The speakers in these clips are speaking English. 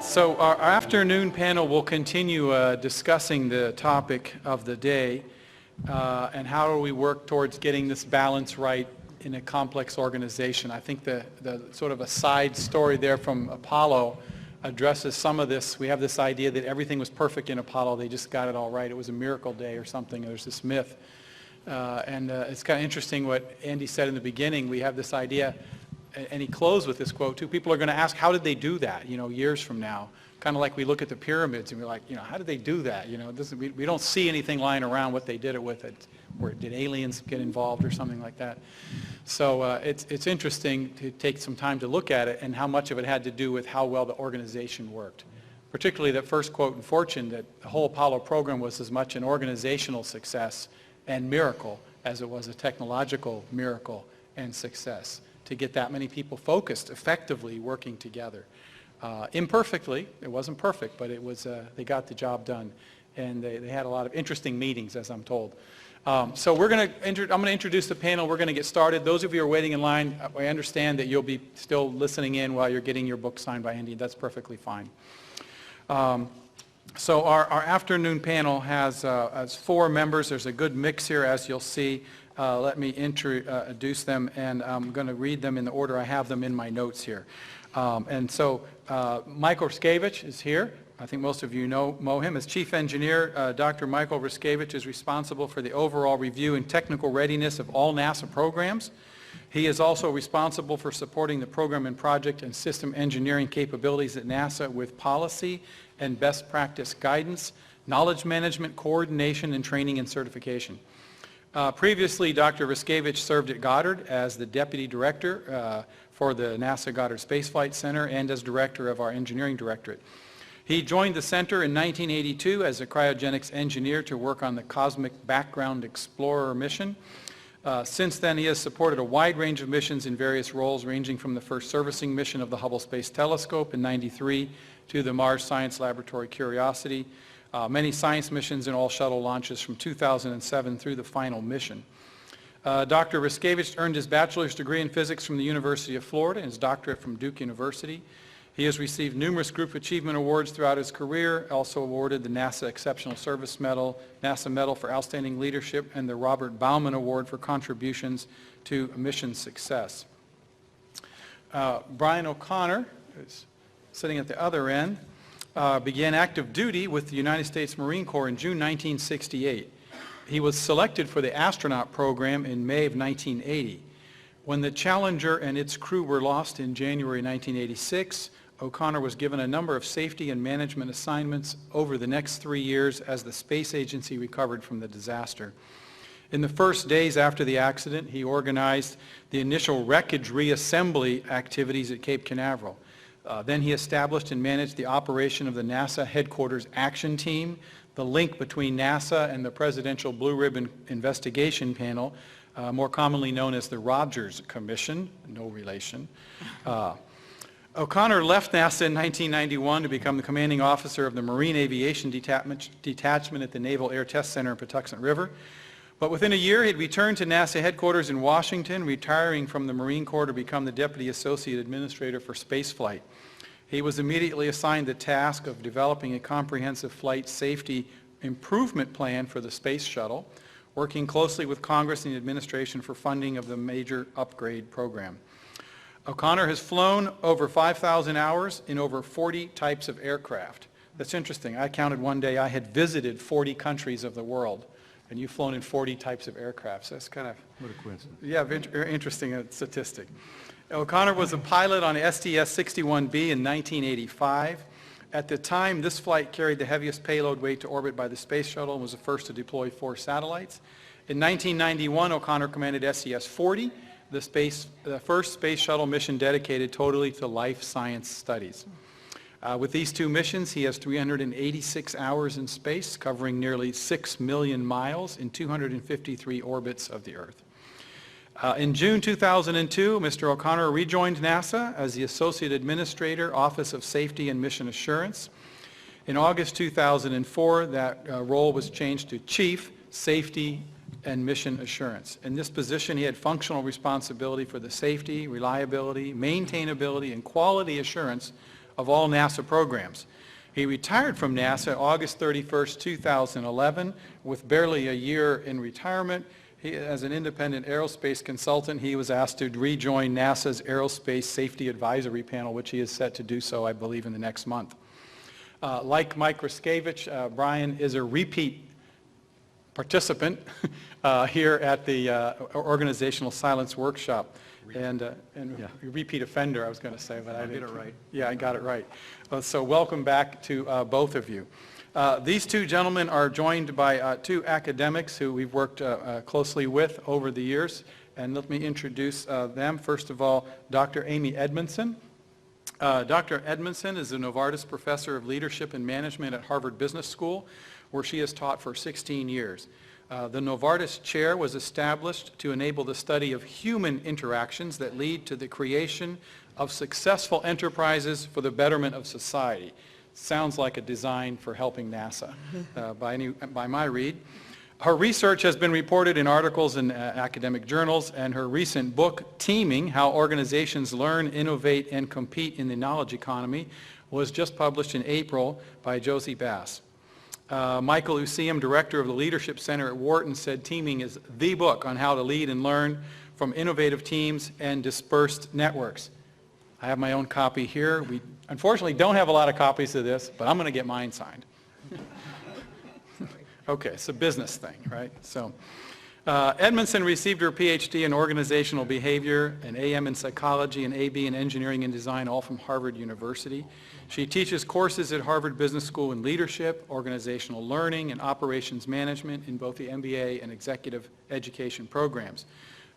So our afternoon panel will continue discussing the topic of the day and how do we work towards getting this balance right in a complex organization. I think the sort of a side story there from Apollo addresses some of this. We have this idea that everything was perfect in Apollo. They just got it all right. It was a miracle day or something. There's this myth. It's kind of interesting what Andy said in the beginning. We have this idea, and he closed with this quote too. People are going to ask, how did they do that, years from now? Kind of like we look at the pyramids and we're like, how did they do that? We don't see anything lying around what they did it with. Or did aliens get involved or something like that? So it's interesting to take some time to look at it and how much of it had to do with how well the organization worked. Particularly that first quote in Fortune, that the whole Apollo program was as much an organizational success and miracle as it was a technological miracle and success to get that many people focused, effectively working together. Imperfectly, it wasn't perfect, but it was, they got the job done. And they had a lot of interesting meetings, as I'm told. So I'm going to introduce the panel. We're going to get started. Those of you who are waiting in line, I understand that you'll be still listening in while you're getting your book signed by Andy. That's perfectly fine. So our afternoon panel has 4 members. There's a good mix here, as you'll see. Let me introduce them, and I'm going to read them in the order I have them in my notes here. Michael Ryschkewitsch is here. I think most of you know him. As Chief Engineer, Dr. Michael Ryschkewitsch is responsible for the overall review and technical readiness of all NASA programs. He is also responsible for supporting the program and project and system engineering capabilities at NASA with policy and best practice guidance, knowledge management, coordination, and training and certification. Previously, Dr. Ryschkewitsch served at Goddard as the Deputy Director for the NASA Goddard Space Flight Center and as Director of our Engineering Directorate. He joined the center in 1982 as a cryogenics engineer to work on the Cosmic Background Explorer mission. Since then, he has supported a wide range of missions in various roles, ranging from the first servicing mission of the Hubble Space Telescope in '93 to the Mars Science Laboratory Curiosity, many science missions and all shuttle launches from 2007 through the final mission. Dr. Ryschkewitsch earned his bachelor's degree in physics from the University of Florida and his doctorate from Duke University. He has received numerous group achievement awards throughout his career, also awarded the NASA Exceptional Service Medal, NASA Medal for Outstanding Leadership, and the Robert Bauman Award for contributions to mission success. Bryan O'Connor, who's sitting at the other end, began active duty with the United States Marine Corps in June 1968. He was selected for the astronaut program in May of 1980. When the Challenger and its crew were lost in January 1986, O'Connor was given a number of safety and management assignments over the next 3 years as the space agency recovered from the disaster. In the first days after the accident, he organized the initial wreckage reassembly activities at Cape Canaveral. Then he established and managed the operation of the NASA Headquarters Action Team, the link between NASA and the Presidential Blue Ribbon Investigation Panel, more commonly known as the Rogers Commission, no relation. O'Connor left NASA in 1991 to become the commanding officer of the Marine Aviation Detachment at the Naval Air Test Center in Patuxent River. But within a year, he'd returned to NASA headquarters in Washington, retiring from the Marine Corps to become the Deputy Associate Administrator for Spaceflight. He was immediately assigned the task of developing a comprehensive flight safety improvement plan for the Space Shuttle, working closely with Congress and the administration for funding of the major upgrade program. O'Connor has flown over 5,000 hours in over 40 types of aircraft. That's interesting. I counted one day I had visited 40 countries of the world, and you've flown in 40 types of aircraft. So that's kind of... What a coincidence. Yeah, interesting statistic. O'Connor was a pilot on STS-61B in 1985. At the time, this flight carried the heaviest payload weight to orbit by the Space Shuttle and was the first to deploy 4 satellites. In 1991, O'Connor commanded STS-40, the first space shuttle mission dedicated totally to life science studies. With these 2 missions, he has 386 hours in space, covering nearly 6 million miles in 253 orbits of the Earth. In June 2002, Mr. O'Connor rejoined NASA as the Associate Administrator, Office of Safety and Mission Assurance. In August 2004, that role was changed to Chief Safety and Mission Assurance. In this position, he had functional responsibility for the safety, reliability, maintainability, and quality assurance of all NASA programs. He retired from NASA August 31st, 2011, with barely a year in retirement. As an independent aerospace consultant, he was asked to rejoin NASA's Aerospace Safety Advisory Panel, which he is set to do so, I believe, in the next month. Like Mike Ryschkewitsch, Bryan is a repeat participant here at the Organizational Silence Workshop. And repeat offender, I was going to say, but I didn't. Get it right. Yeah, I got it right. So welcome back to both of you. These two gentlemen are joined by two academics who we've worked closely with over the years. And let me introduce them. First of all, Dr. Amy Edmonson. Dr. Edmonson is a Novartis Professor of Leadership and Management at Harvard Business School, where she has taught for 16 years. The Novartis Chair was established to enable the study of human interactions that lead to the creation of successful enterprises for the betterment of society. Sounds like a design for helping NASA by my read. Her research has been reported in articles in academic journals, and her recent book, Teaming: How Organizations Learn, Innovate, and Compete in the Knowledge Economy, was just published in April by Josie Bass. Michael Useum, director of the Leadership Center at Wharton, said Teaming is the book on how to lead and learn from innovative teams and dispersed networks. I have my own copy here. We unfortunately don't have a lot of copies of this, but I'm going to get mine signed. Okay, it's a business thing, right? So, Edmonson received her PhD in organizational behavior, an AM in psychology, and AB in engineering and design, all from Harvard University. She teaches courses at Harvard Business School in leadership, organizational learning, and operations management in both the MBA and executive education programs.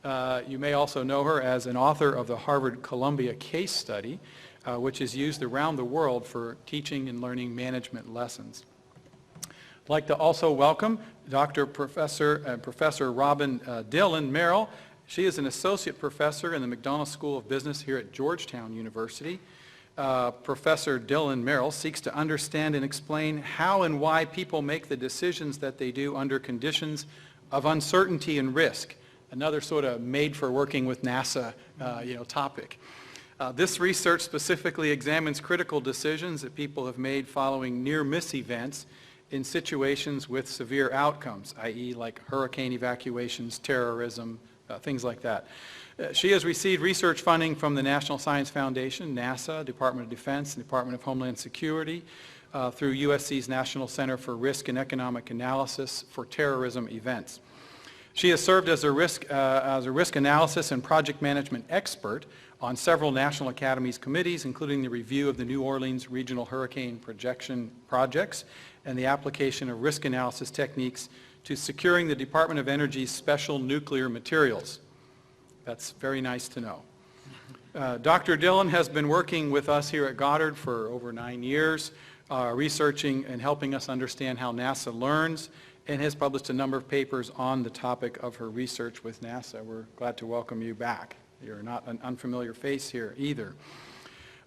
You may also know her as an author of the Harvard-Columbia case study, which is used around the world for teaching and learning management lessons. I'd like to also welcome Professor Robin Dillon Merrill. She is an associate professor in the McDonald School of Business here at Georgetown University. Professor Dillon Merrill seeks to understand and explain how and why people make the decisions that they do under conditions of uncertainty and risk. Another sort of made for working with NASA topic. This research specifically examines critical decisions that people have made following near-miss events in situations with severe outcomes, i.e. like hurricane evacuations, terrorism, things like that. She has received research funding from the National Science Foundation, NASA, Department of Defense, and Department of Homeland Security through USC's National Center for Risk and Economic Analysis for Terrorism Events. She has served as a risk analysis and project management expert on several National Academies committees, including the review of the New Orleans Regional Hurricane Projection Projects and the application of risk analysis techniques to securing the Department of Energy's special nuclear materials. That's very nice to know. Dr. Dillon has been working with us here at Goddard for over 9 years, researching and helping us understand how NASA learns, and has published a number of papers on the topic of her research with NASA. We're glad to welcome you back. You're not an unfamiliar face here either.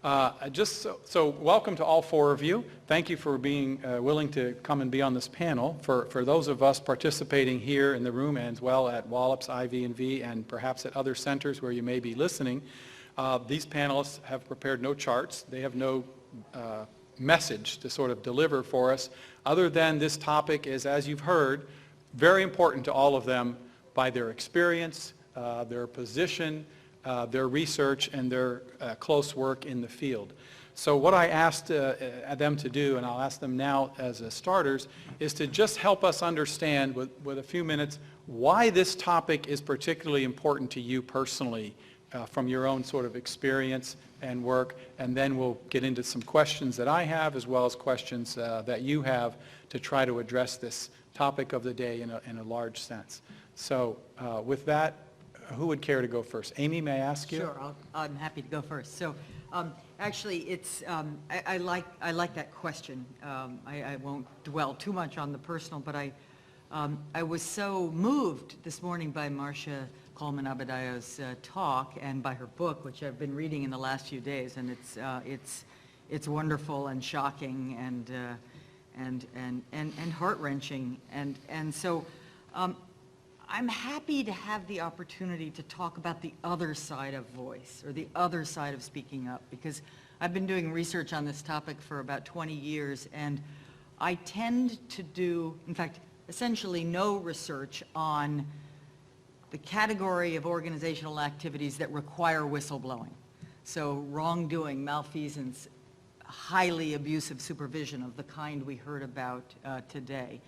So welcome to all four of you. Thank you for being willing to come and be on this panel. For those of us participating here in the room, and as well at Wallops, IV&V, and perhaps at other centers where you may be listening, these panelists have prepared no charts. They have no message to sort of deliver for us, other than this topic is, as you've heard, very important to all of them by their experience, their position, their research, and their close work in the field. So what I asked them to do, and I'll ask them now as starters, is to just help us understand with a few minutes why this topic is particularly important to you personally from your own sort of experience and work, and then we'll get into some questions that I have as well as questions that you have to try to address this topic of the day in a large sense. So with that, who would care to go first? Amy, may I ask you? Sure, I'm happy to go first. So actually, it's I like that question. I won't dwell too much on the personal, but I was so moved this morning by Marcia Coleman Abadayo's talk and by her book, which I've been reading in the last few days, and it's wonderful and shocking and heart-wrenching, and so I'm happy to have the opportunity to talk about the other side of voice, or the other side of speaking up, because I've been doing research on this topic for about 20 years, and I tend to do, in fact, essentially no research on the category of organizational activities that require whistleblowing. So wrongdoing, malfeasance, highly abusive supervision of the kind we heard about today.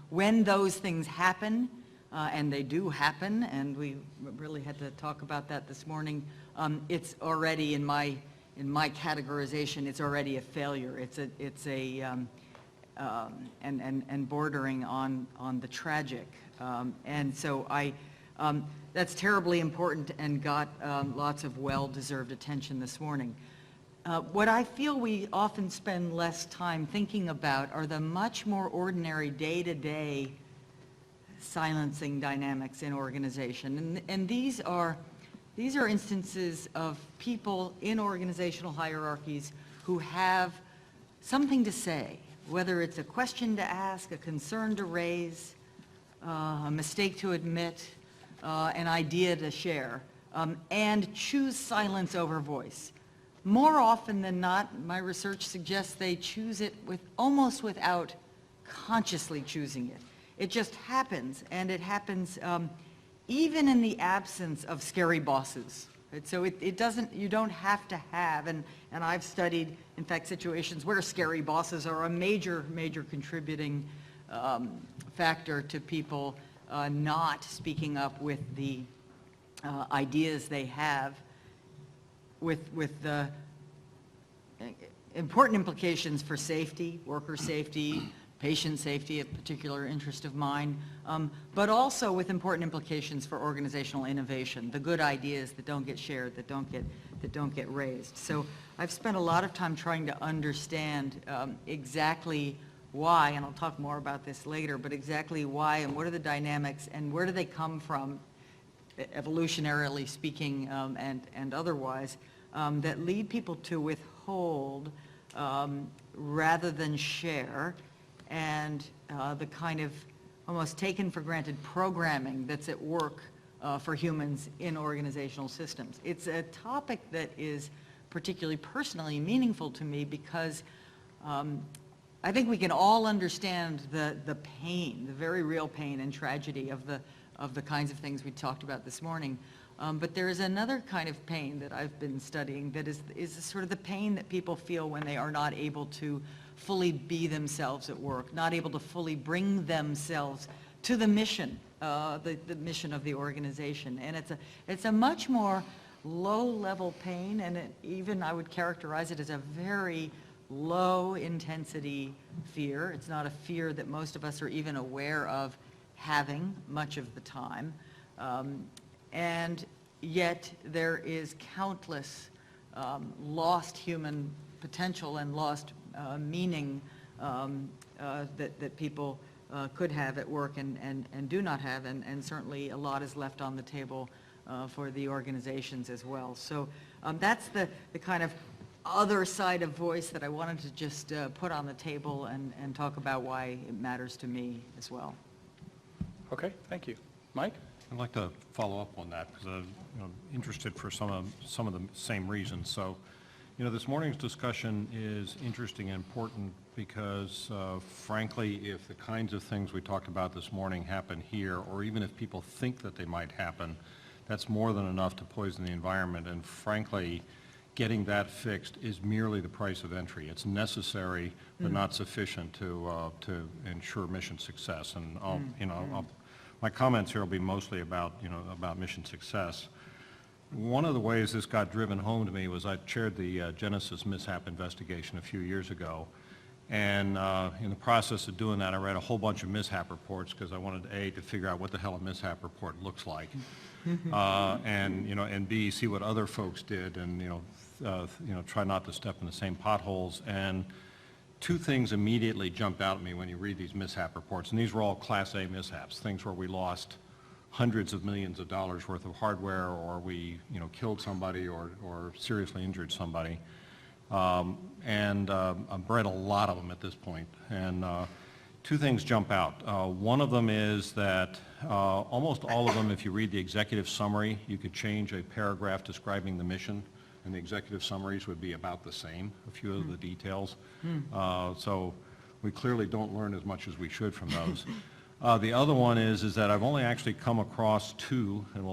When those things happen, and they do happen, and we really had to talk about that this morning, it's already in my categorization, it's already a failure. And bordering on the tragic. And so that's terribly important and got lots of well-deserved attention this morning. What I feel we often spend less time thinking about are the much more ordinary day-to-day silencing dynamics in organization. And these are instances of people in organizational hierarchies who have something to say, whether it's a question to ask, a concern to raise, a mistake to admit, an idea to share, and choose silence over voice. More often than not, my research suggests they choose it almost without consciously choosing it. It just happens, and it happens even in the absence of scary bosses. Right? So you don't have to have, and I've studied, in fact, situations where scary bosses are a major contributing factor to people not speaking up with the ideas they have, with the important implications for safety, worker safety, patient safety, a particular interest of mine, but also with important implications for organizational innovation, the good ideas that don't get shared, that don't get raised. So I've spent a lot of time trying to understand exactly why, and I'll talk more about this later, but exactly why and what are the dynamics and where do they come from, evolutionarily speaking and otherwise, that lead people to withhold rather than share, and the kind of almost taken for granted programming that's at work for humans in organizational systems. It's a topic that is particularly personally meaningful to me because I think we can all understand the pain, the very real pain and tragedy of the kinds of things we talked about this morning. But there is another kind of pain that I've been studying that is sort of the pain that people feel when they are not able to fully be themselves at work, not able to fully bring themselves to the mission, the mission of the organization. And it's a much more low-level pain, and even I would characterize it as a very low-intensity fear. It's not a fear that most of us are even aware of having much of the time. And yet there is countless lost human potential and lost meaning that people could have at work and do not have, and certainly a lot is left on the table for the organizations as well. So that's the kind of other side of voice that I wanted to just put on the table and talk about why it matters to me as well. Okay, thank you. Mike? I'd like to follow up on that because I'm interested for some of the same reasons. So, this morning's discussion is interesting and important because, frankly, if the kinds of things we talked about this morning happen here, or even if people think that they might happen, that's more than enough to poison the environment. And frankly, getting that fixed is merely the price of entry. It's necessary, but not sufficient to ensure mission success. And my comments here will be mostly about mission success. One of the ways this got driven home to me was I chaired the Genesis mishap investigation a few years ago, and in the process of doing that, I read a whole bunch of mishap reports because I wanted to figure out what the hell a mishap report looks like, and B, see what other folks did, and try not to step in the same potholes. And two things immediately jumped out at me when you read these mishap reports, and these were all Class A mishaps, things where we lost hundreds of millions of dollars worth of hardware, or we killed somebody or seriously injured somebody. I've read a lot of them at this point. And two things jump out. One of them is that almost all of them, if you read the executive summary, you could change a paragraph describing the mission, and the executive summaries would be about the same, a few of the details. So we clearly don't learn as much as we should from those. The other one is that I've only actually come across two, and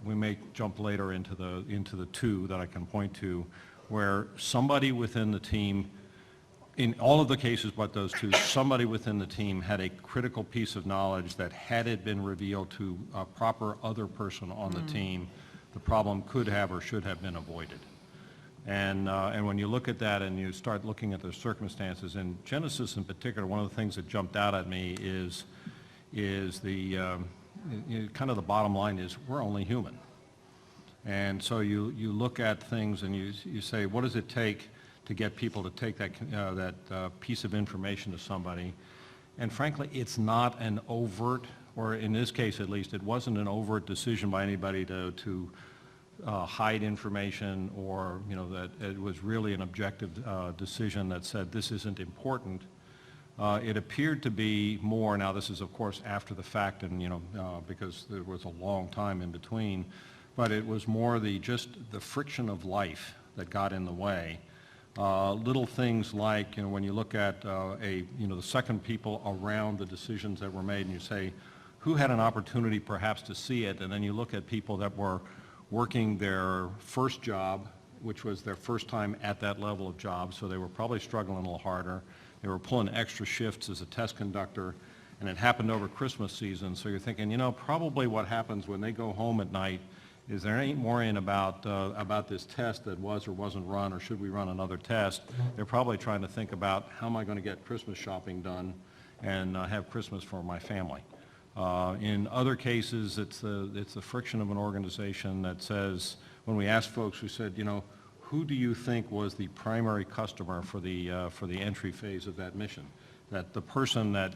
we may jump later into the two that I can point to, where somebody within the team, in all of the cases but those two, somebody within the team had a critical piece of knowledge that had it been revealed to a proper other person on the team, the problem could have or should have been avoided. And when you look at that and you start looking at the circumstances, in Genesis in particular, one of the things that jumped out at me is the kind of the bottom line is we're only human. And so you look at things and you say, what does it take to get people to take that piece of information to somebody? And frankly, it's not an overt, or in this case at least, it wasn't an overt decision by anybody to hide information, or that it was really an objective decision that said this isn't important. It appeared to be more, now this is of course after the fact, and because there was a long time in between, but it was more just the friction of life that got in the way. Little things like, when you look at the second people around the decisions that were made, and you say, who had an opportunity perhaps to see it, and then you look at people that were working their first job, which was their first time at that level of job, so they were probably struggling a little harder. They were pulling extra shifts as a test conductor, and it happened over Christmas season, so you're thinking, probably what happens when they go home at night is there ain't worrying about this test that was or wasn't run, or should we run another test. They're probably trying to think about, how am I going to get Christmas shopping done and have Christmas for my family. In other cases, it's the friction of an organization that says, when we asked folks, we said, who do you think was the primary customer for the entry phase of that mission? That the person that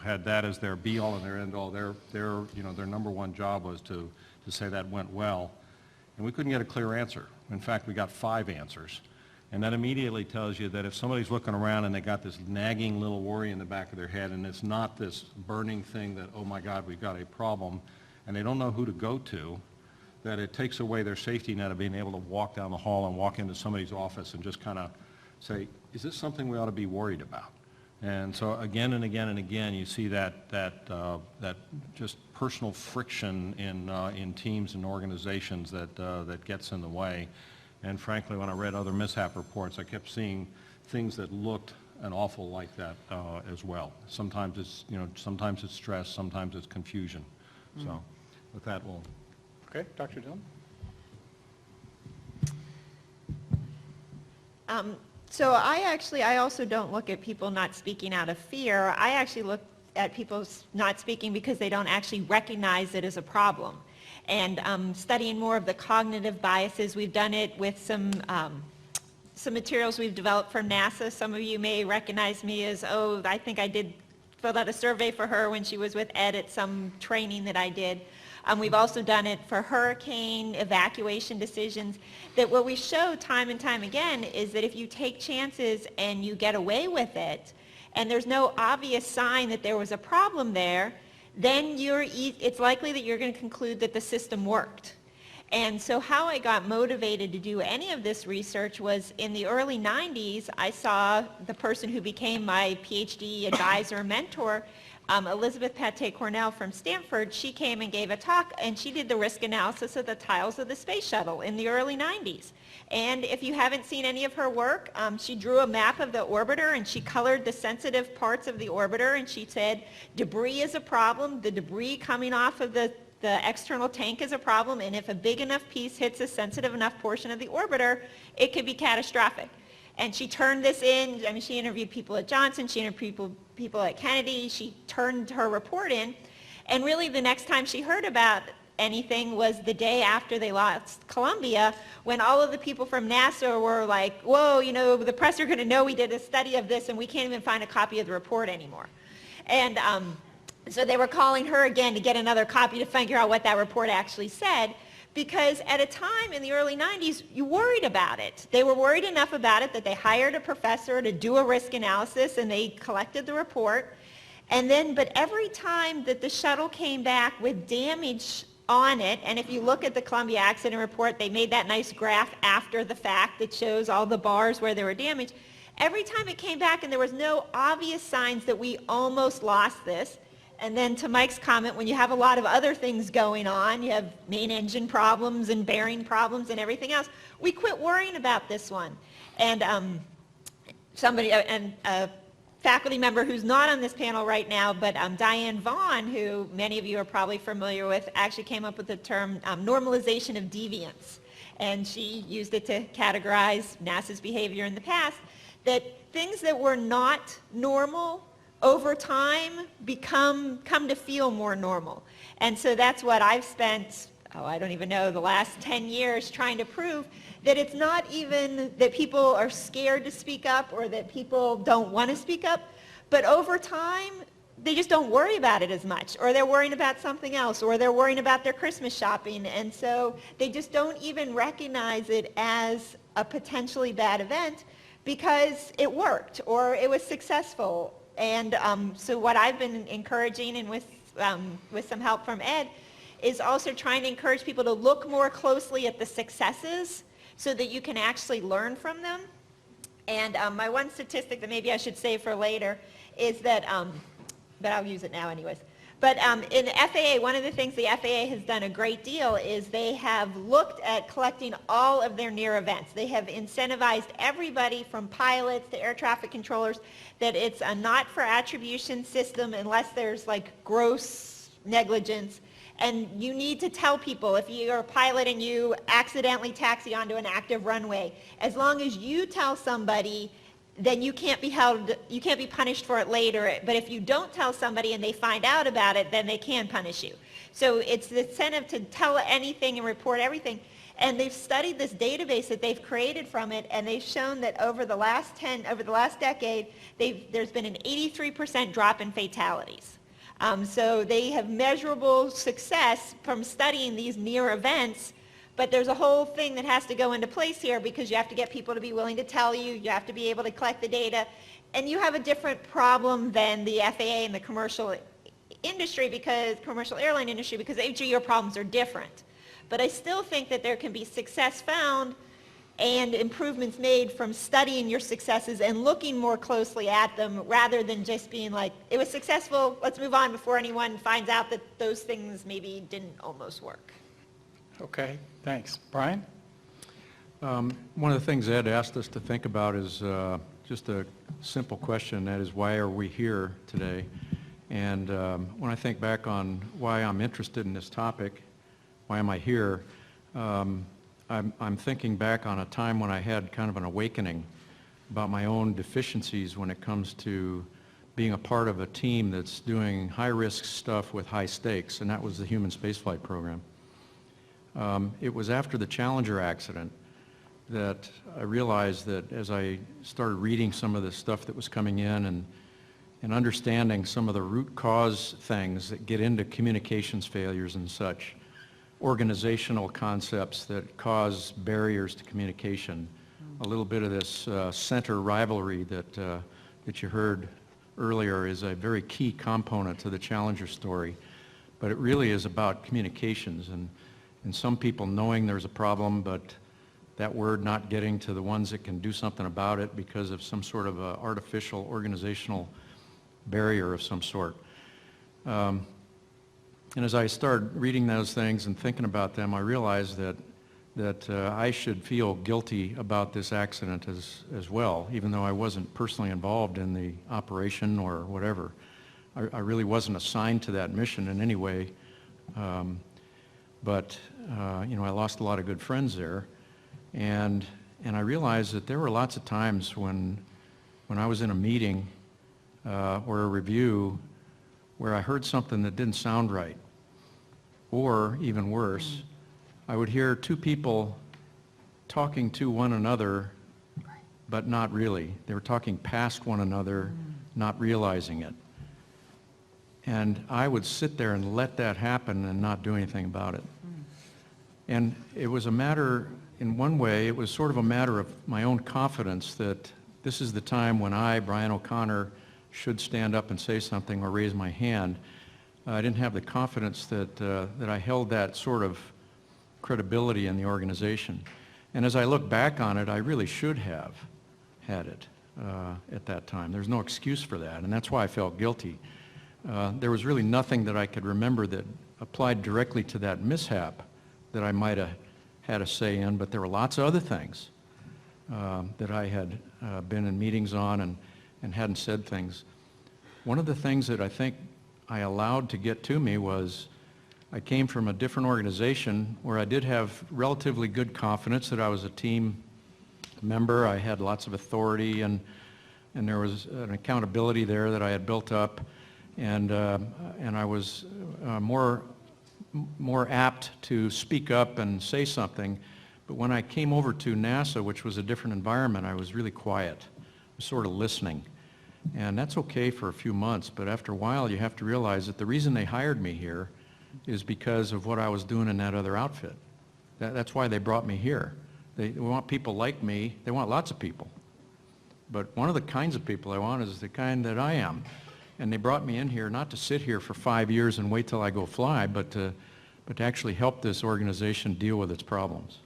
had that as their be-all and their end-all, their number one job was to say that went well, and we couldn't get a clear answer. In fact, we got 5 answers, and that immediately tells you that if somebody's looking around and they got this nagging little worry in the back of their head, and it's not this burning thing that, oh my God, we've got a problem, and they don't know who to go to, that it takes away their safety net of being able to walk down the hall and walk into somebody's office and just kind of say, is this something we ought to be worried about? And so again and again and again, you see that just personal friction in teams and organizations that gets in the way. And frankly, when I read other mishap reports, I kept seeing things that looked an awful like that as well. Sometimes it's stress, sometimes it's confusion. So with that, we'll. Okay, Dr. Dillon. So I also don't look at people not speaking out of fear. I actually look at people not speaking because they don't actually recognize it as a problem. And studying more of the cognitive biases, we've done it with some materials we've developed for NASA. Some of you may recognize me as, I think I filled out a survey for her when she was with Ed at some training that I did. We've also done it for hurricane evacuation decisions, that what we show time and time again is that if you take chances and you get away with it, and there's no obvious sign that there was a problem there, then it's likely that you're going to conclude that the system worked. And so how I got motivated to do any of this research was in the early 90s, I saw the person who became my PhD advisor and mentor, Elizabeth Paté-Cornell from Stanford. She came and gave a talk, and she did the risk analysis of the tiles of the space shuttle in the early 90s. And if you haven't seen any of her work, she drew a map of the orbiter, and she colored the sensitive parts of the orbiter, and she said debris is a problem, the debris coming off of the external tank is a problem, and if a big enough piece hits a sensitive enough portion of the orbiter, it could be catastrophic. And she turned this in. She interviewed people at Johnson, she interviewed people at Kennedy, she turned her report in, and really the next time she heard about anything was the day after they lost Columbia, when all of the people from NASA were like, whoa, the press are going to know we did a study of this and we can't even find a copy of the report anymore. And so they were calling her again to get another copy to figure out what that report actually said, because at a time in the early 90s, you worried about it. They were worried enough about it that they hired a professor to do a risk analysis, and they collected the report. And then, but every time that the shuttle came back with damage on it, and if you look at the Columbia accident report, they made that nice graph after the fact that shows all the bars where there were damage. Every time it came back and there was no obvious signs that we almost lost this, and then to Mike's comment, when you have a lot of other things going on, you have main engine problems and bearing problems and everything else, we quit worrying about this one. And a faculty member who's not on this panel right now, but Diane Vaughn, who many of you are probably familiar with, actually came up with the term normalization of deviance. And she used it to categorize NASA's behavior in the past, that things that were not normal over time come to feel more normal. And so that's what I've spent, I don't even know, the last 10 years trying to prove, that it's not even that people are scared to speak up or that people don't want to speak up, but over time, they just don't worry about it as much, or they're worrying about something else, or they're worrying about their Christmas shopping, and so they just don't even recognize it as a potentially bad event because it worked or it was successful. And so what I've been encouraging, and with some help from Ed, is also trying to encourage people to look more closely at the successes so that you can actually learn from them. And my one statistic that maybe I should save for later is that, but I'll use it now anyways. But in the FAA, one of the things the FAA has done a great deal is they have looked at collecting all of their near events. They have incentivized everybody from pilots to air traffic controllers that it's a not for attribution system unless there's like gross negligence. And you need to tell people if you're a pilot and you accidentally taxi onto an active runway, as long as you tell somebody, then you can't be punished for it later. But if you don't tell somebody and they find out about it, then they can punish you. So it's the incentive to tell anything and report everything. And they've studied this database that they've created from it, and they've shown that over the last decade, there's been an 83% drop in fatalities. So they have measurable success from studying these near events, but there's a whole thing that has to go into place here because you have to get people to be willing to tell you, you have to be able to collect the data, and you have a different problem than the FAA and the commercial industry, because commercial airline industry, because each of your problems are different. But I still think that there can be success found and improvements made from studying your successes and looking more closely at them rather than just being like, it was successful, let's move on before anyone finds out that those things maybe didn't almost work. Okay, thanks. Bryan? One of the things Ed asked us to think about is just a simple question, that is, why are we here today? And when I think back on why I'm interested in this topic, why am I here, I'm thinking back on a time when I had kind of an awakening about my own deficiencies when it comes to being a part of a team that's doing high-risk stuff with high stakes, and that was the human spaceflight program. It was after the Challenger accident that I realized that as I started reading some of the stuff that was coming in and understanding some of the root cause things that get into communications failures and such, organizational concepts that cause barriers to communication, a little bit of this center rivalry that you heard earlier is a very key component to the Challenger story, but it really is about communications and some people knowing there's a problem, but that word not getting to the ones that can do something about it because of some sort of artificial organizational barrier of some sort. And as I started reading those things and thinking about them, I realized that I should feel guilty about this accident as well, even though I wasn't personally involved in the operation or whatever. I really wasn't assigned to that mission in any way. But I lost a lot of good friends there, and I realized that there were lots of times when I was in a meeting or a review where I heard something that didn't sound right, or even worse, I would hear two people talking to one another, but not really. They were talking past one another, not realizing it. And I would sit there and let that happen and not do anything about it. And it was a matter, in one way, it was sort of a matter of my own confidence that this is the time when I, Bryan O'Connor, should stand up and say something or raise my hand. I didn't have the confidence that I held that sort of credibility in the organization. And as I look back on it, I really should have had it at that time. There's no excuse for that, and that's why I felt guilty. There was really nothing that I could remember that applied directly to that mishap that I might have had a say in, but there were lots of other things that I had been in meetings on and hadn't said things. One of the things that I think I allowed to get to me was I came from a different organization where I did have relatively good confidence that I was a team member. I had lots of authority, and there was an accountability there that I had built up, and I was more apt to speak up and say something. But when I came over to NASA, which was a different environment, I was really quiet, sort of listening. And that's okay for a few months, but after a while you have to realize that the reason they hired me here is because of what I was doing in that other outfit. That's why they brought me here. They want people like me. They want lots of people. But one of the kinds of people I want is the kind that I am. And they brought me in here not to sit here for 5 years and wait till I go fly, but to actually help this organization deal with its problems.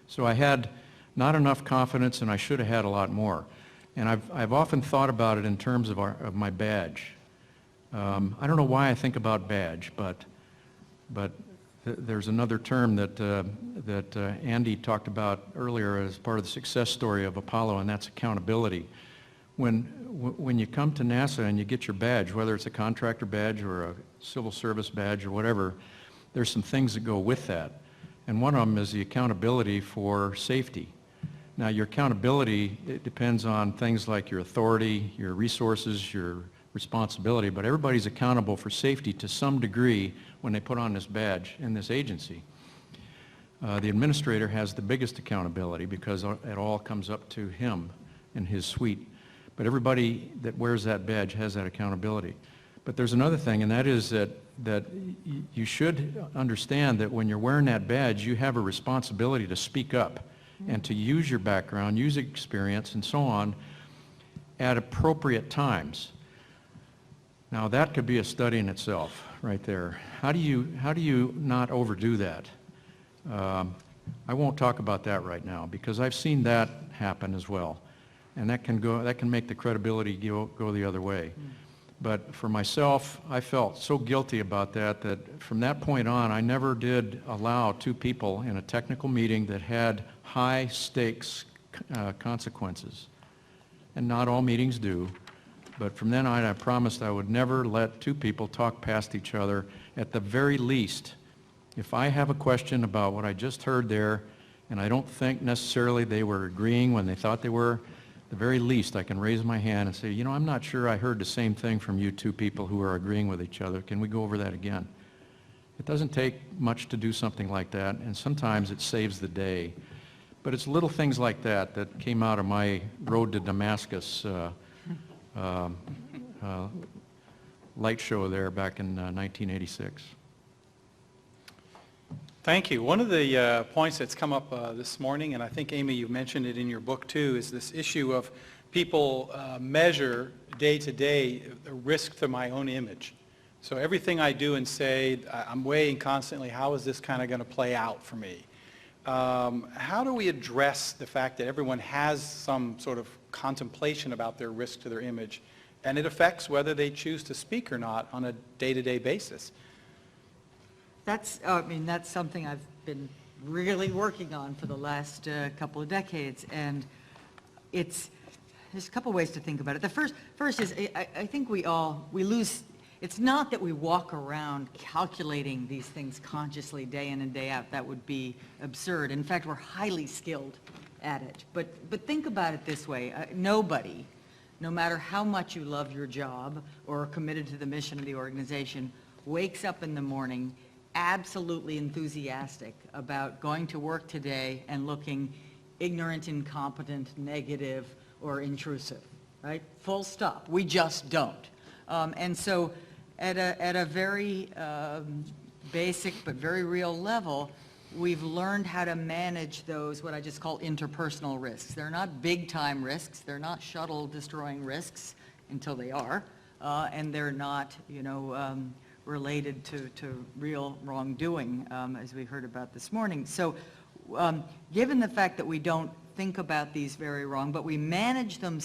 So I had not enough confidence, and I should have had a lot more. And I've often thought about it in terms of my badge. I don't know why I think about badge, but there's another term that Andy talked about earlier as part of the success story of Apollo, and that's accountability. When you come to NASA and you get your badge, whether it's a contractor badge or a civil service badge or whatever, there's some things that go with that. And one of them is the accountability for safety. Now, your accountability, it depends on things like your authority, your resources, your responsibility, but everybody's accountable for safety to some degree when they put on this badge in this agency. The administrator has the biggest accountability because it all comes up to him and his suite. But everybody that wears that badge has that accountability. But there's another thing, and that is that you should understand that when you're wearing that badge, you have a responsibility to speak up and to use your background, use experience, and so on at appropriate times. Now that could be a study in itself, right there. How do you not overdo that? I won't talk about that right now because I've seen that happen as well, and that can make the credibility go the other way. But for myself, I felt so guilty about that from that point on, I never did allow two people in a technical meeting that had high stakes consequences. And not all meetings do. But from then on, I promised I would never let two people talk past each other. At the very least, if I have a question about what I just heard there, and I don't think necessarily they were agreeing when they thought they were, at the very least, I can raise my hand and say, you know, I'm not sure I heard the same thing from you two people who are agreeing with each other. Can we go over that again? It doesn't take much to do something like that, and sometimes it saves the day. But it's little things like that that came out of my Road to Damascus light show there back in 1986. Thank you. One of the points that's come up this morning, and I think, Amy, you mentioned it in your book too, is this issue of people measure day to day the risk to my own image. So everything I do and say, I'm weighing constantly, how is this kind of going to play out for me? How do we address the fact that everyone has some sort of contemplation about their risk to their image, and it affects whether they choose to speak or not on a day-to-day basis? That's something I've been really working on for the last couple of decades, and there's a couple ways to think about it. The first is I think we lose. It's not that we walk around calculating these things consciously day in and day out. That would be absurd. In fact, we're highly skilled at it. But think about it this way. Nobody, no matter how much you love your job or are committed to the mission of the organization, wakes up in the morning absolutely enthusiastic about going to work today and looking ignorant, incompetent, negative, or intrusive, right? Full stop. We just don't. And so at a very basic but very real level, we've learned how to manage those, what I just call interpersonal risks. They're not big-time risks. They're not shuttle-destroying risks. until they are, and they're not, related to real wrongdoing, as we heard about this morning. So given the fact that we don't think about these very wrong, but we manage them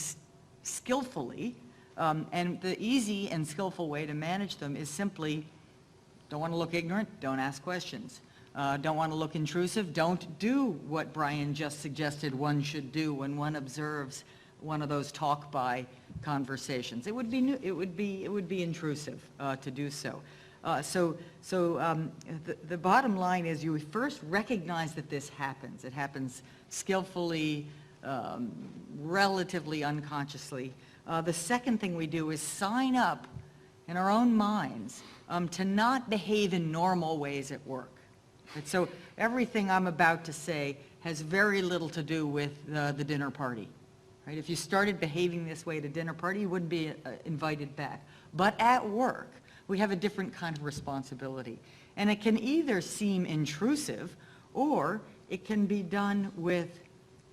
skillfully, and the easy and skillful way to manage them is simply, don't want to look ignorant, don't ask questions. Don't want to look intrusive, don't do what Bryan just suggested one should do when one observes one of those talk-by conversations. It would be intrusive to do so. The bottom line is you first recognize that this happens. It happens skillfully, relatively unconsciously. The second thing we do is sign up in our own minds to not behave in normal ways at work. Right? So everything I'm about to say has very little to do with the dinner party. Right? If you started behaving this way at a dinner party, you wouldn't be invited back. But at work, we have a different kind of responsibility. And it can either seem intrusive, or it can be done with,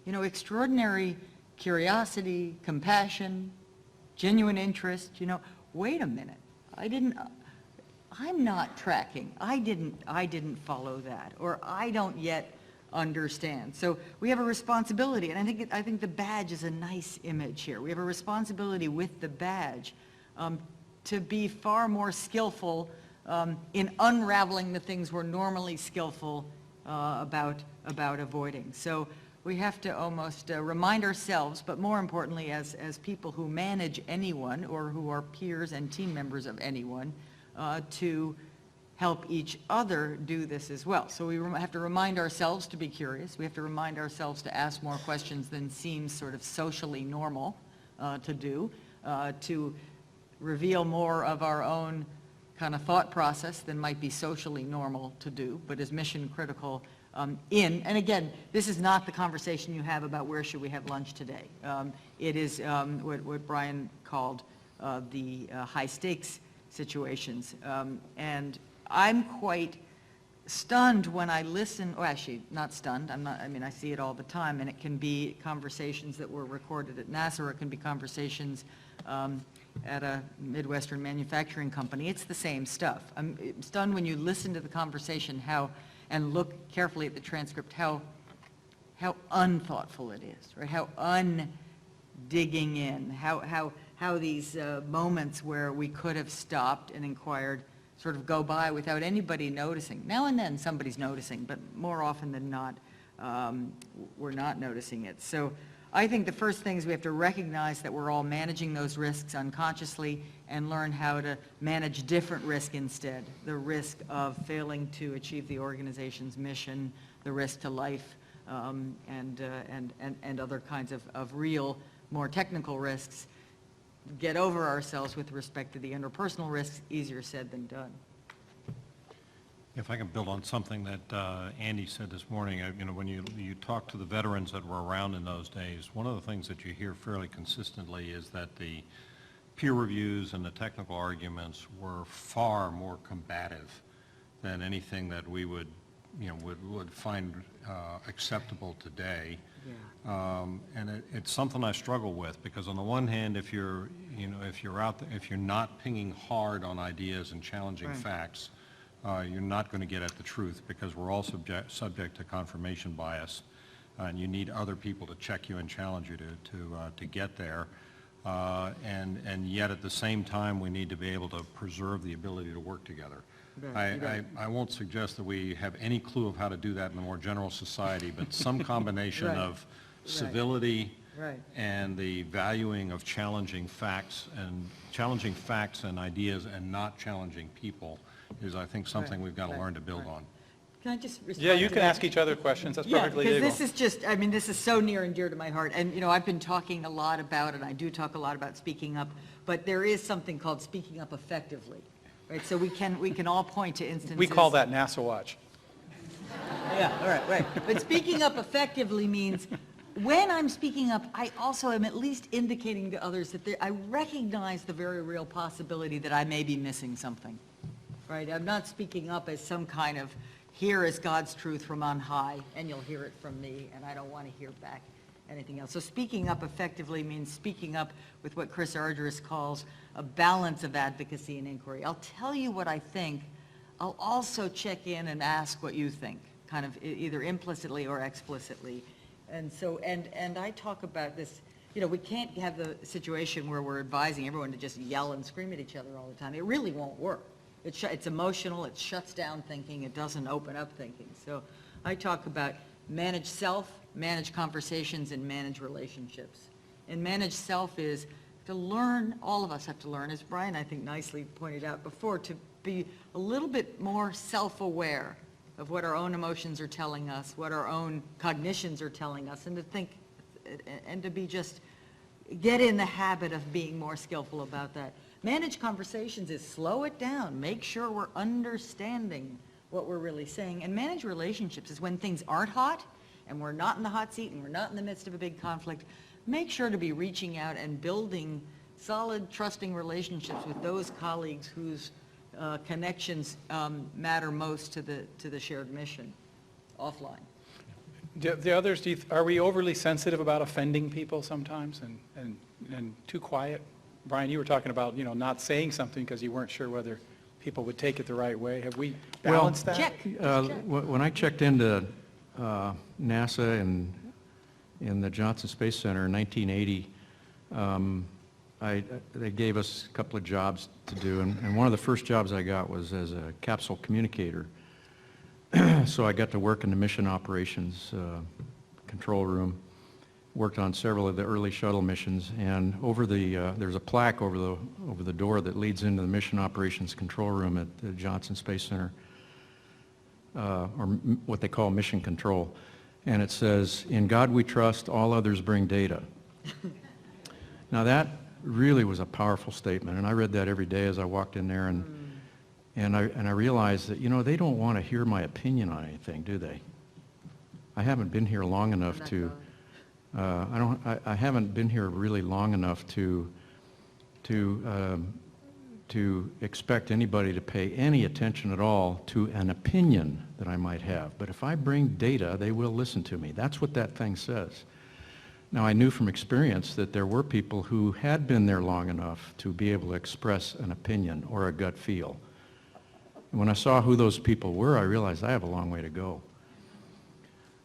extraordinary curiosity, compassion, genuine interest. Wait a minute, I'm not tracking. I didn't follow that, or I don't yet understand. So we have a responsibility, and I think the badge is a nice image here. We have a responsibility with the badge to be far more skillful in unraveling the things we're normally skillful about avoiding. So we have to almost remind ourselves, but more importantly as people who manage anyone or who are peers and team members of anyone, to help each other do this as well. So we have to remind ourselves to be curious. We have to remind ourselves to ask more questions than seems sort of socially normal to do, to reveal more of our own kind of thought process than might be socially normal to do, but is mission critical and again, this is not the conversation you have about where should we have lunch today. It is what Bryan called the high stakes situations. And I'm quite stunned when I listen, or actually not stunned, I see it all the time, and it can be conversations that were recorded at NASA, or it can be conversations at a Midwestern manufacturing company. It's the same stuff. I'm stunned when you listen to the conversation and look carefully at the transcript, how unthoughtful it is, right? How undigging in, how these moments where we could have stopped and inquired sort of go by without anybody noticing. Now and then somebody's noticing, but more often than not, we're not noticing it. So I think the first thing is we have to recognize that we're all managing those risks unconsciously and learn how to manage different risk instead. The risk of failing to achieve the organization's mission, the risk to life, and other kinds of real, more technical risks. Get over ourselves with respect to the interpersonal risks, easier said than done. If I can build on something that Andy said this morning, when you talk to the veterans that were around in those days, one of the things that you hear fairly consistently is that the peer reviews and the technical arguments were far more combative than anything that we would find acceptable today. Yeah. And it's something I struggle with, because on the one hand, if you're not pinging hard on ideas and challenging facts, you're not going to get at the truth, because we're all subject to confirmation bias, and you need other people to check you and challenge you to get there. And yet at the same time, we need to be able to preserve the ability to work together. I won't suggest that we have any clue of how to do that in a more general society, but some combination of civility and the valuing of challenging facts and ideas and not challenging people is, I think, something we've got to learn to build on. Can I just respond? Yeah, you can ask each other questions. That's perfectly legal. Because this is just, this is so near and dear to my heart. And, I've been talking a lot about, and I do talk a lot about speaking up, but there is something called speaking up effectively, right? So we can all point to instances. We call that NASA Watch. Yeah, all right. But speaking up effectively means when I'm speaking up, I also am at least indicating to others that I recognize the very real possibility that I may be missing something, right? I'm not speaking up as some kind of, here is God's truth from on high, and you'll hear it from me, and I don't want to hear back anything else. So speaking up effectively means speaking up with what Chris Argyris calls a balance of advocacy and inquiry. I'll tell you what I think. I'll also check in and ask what you think, kind of either implicitly or explicitly. And so, and I talk about this, you know, we can't have the situation where we're advising everyone to just yell and scream at each other all the time. It really won't work. It's emotional, it shuts down thinking, it doesn't open up thinking. So I talk about manage self, manage conversations, and manage relationships. And manage self is to learn, all of us have to learn, as Bryan, I think, nicely pointed out before, to be a little bit more self-aware of what our own emotions are telling us, what our own cognitions are telling us, and to think, and to be just, get in the habit of being more skillful about that. Manage conversations is slow it down, make sure we're understanding what we're really saying. And manage relationships is when things aren't hot, and we're not in the hot seat, and we're not in the midst of a big conflict, make sure to be reaching out and building solid, trusting relationships with those colleagues whose connections matter most to the shared mission offline. The others, are we overly sensitive about offending people sometimes and too quiet? Bryan, you were talking about, you know, not saying something because you weren't sure whether people would take it the right way. Have we balanced that? Check. When I checked into NASA and in the Johnson Space Center in 1980, they gave us a couple of jobs to do, and one of the first jobs I got was as a capsule communicator. So I got to work in the mission operations control room, worked on several of the early shuttle missions, and over the there's a plaque over the door that leads into the mission operations control room at the Johnson Space Center, or what they call mission control, and it says, "In God we trust, all others bring data." Now that really was a powerful statement, and I read that every day as I walked in there, and I realized that, you know, they don't want to hear my opinion on anything, do they? I haven't been here long enough to, I haven't been here really long enough to expect anybody to pay any attention at all to an opinion that I might have. But if I bring data, they will listen to me. That's what that thing says. Now, I knew from experience that there were people who had been there long enough to be able to express an opinion or a gut feel. And when I saw who those people were, I realized I have a long way to go.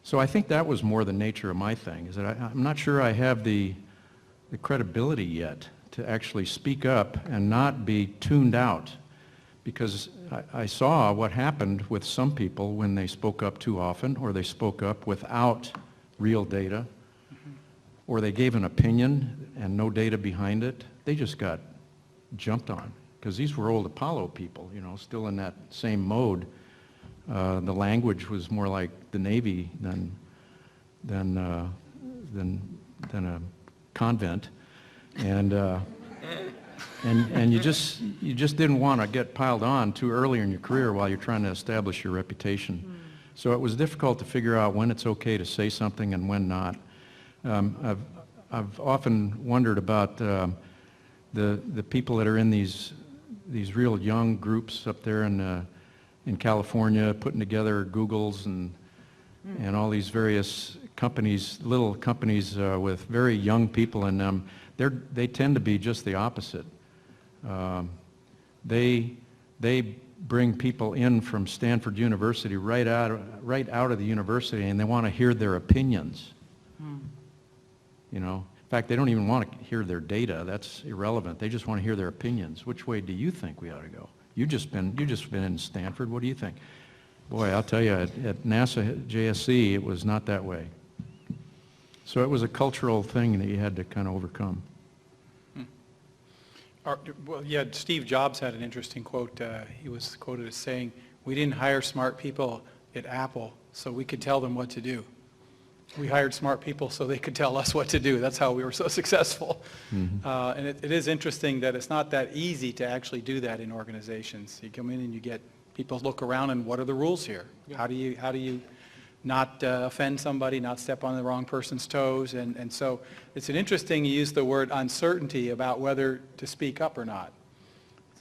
So I think that was more the nature of my thing, is that I'm not sure I have the credibility yet to actually speak up and not be tuned out, because I saw what happened with some people when they spoke up too often, or they spoke up without real data, or they gave an opinion and no data behind it. They just got jumped on, because these were old Apollo people, you know, still in that same mode. The language was more like the Navy than a convent, and you just didn't want to get piled on too early in your career while you're trying to establish your reputation. So it was difficult to figure out when it's okay to say something and when not. I've often wondered about the people that are in these real young groups up there in California, putting together Googles and all these various companies, little companies with very young people in them. They tend to be just the opposite. They bring people in from Stanford University right out of the university, and they want to hear their opinions. You know, in fact, they don't even want to hear their data. That's irrelevant. They just want to hear their opinions. Which way do you think we ought to go? You just been in Stanford. What do you think? Boy, I'll tell you, at NASA JSC, it was not that way. So it was a cultural thing that you had to kind of overcome. Well, yeah, Steve Jobs had an interesting quote. He was quoted as saying, "We didn't hire smart people at Apple so we could tell them what to do. We hired smart people so they could tell us what to do." That's how we were so successful. And it is interesting that it's not that easy to actually do that in organizations. You come in and you get people look around and what are the rules here? Yeah. How do you not offend somebody, not step on the wrong person's toes? And so it's an interesting, you use the word uncertainty about whether to speak up or not.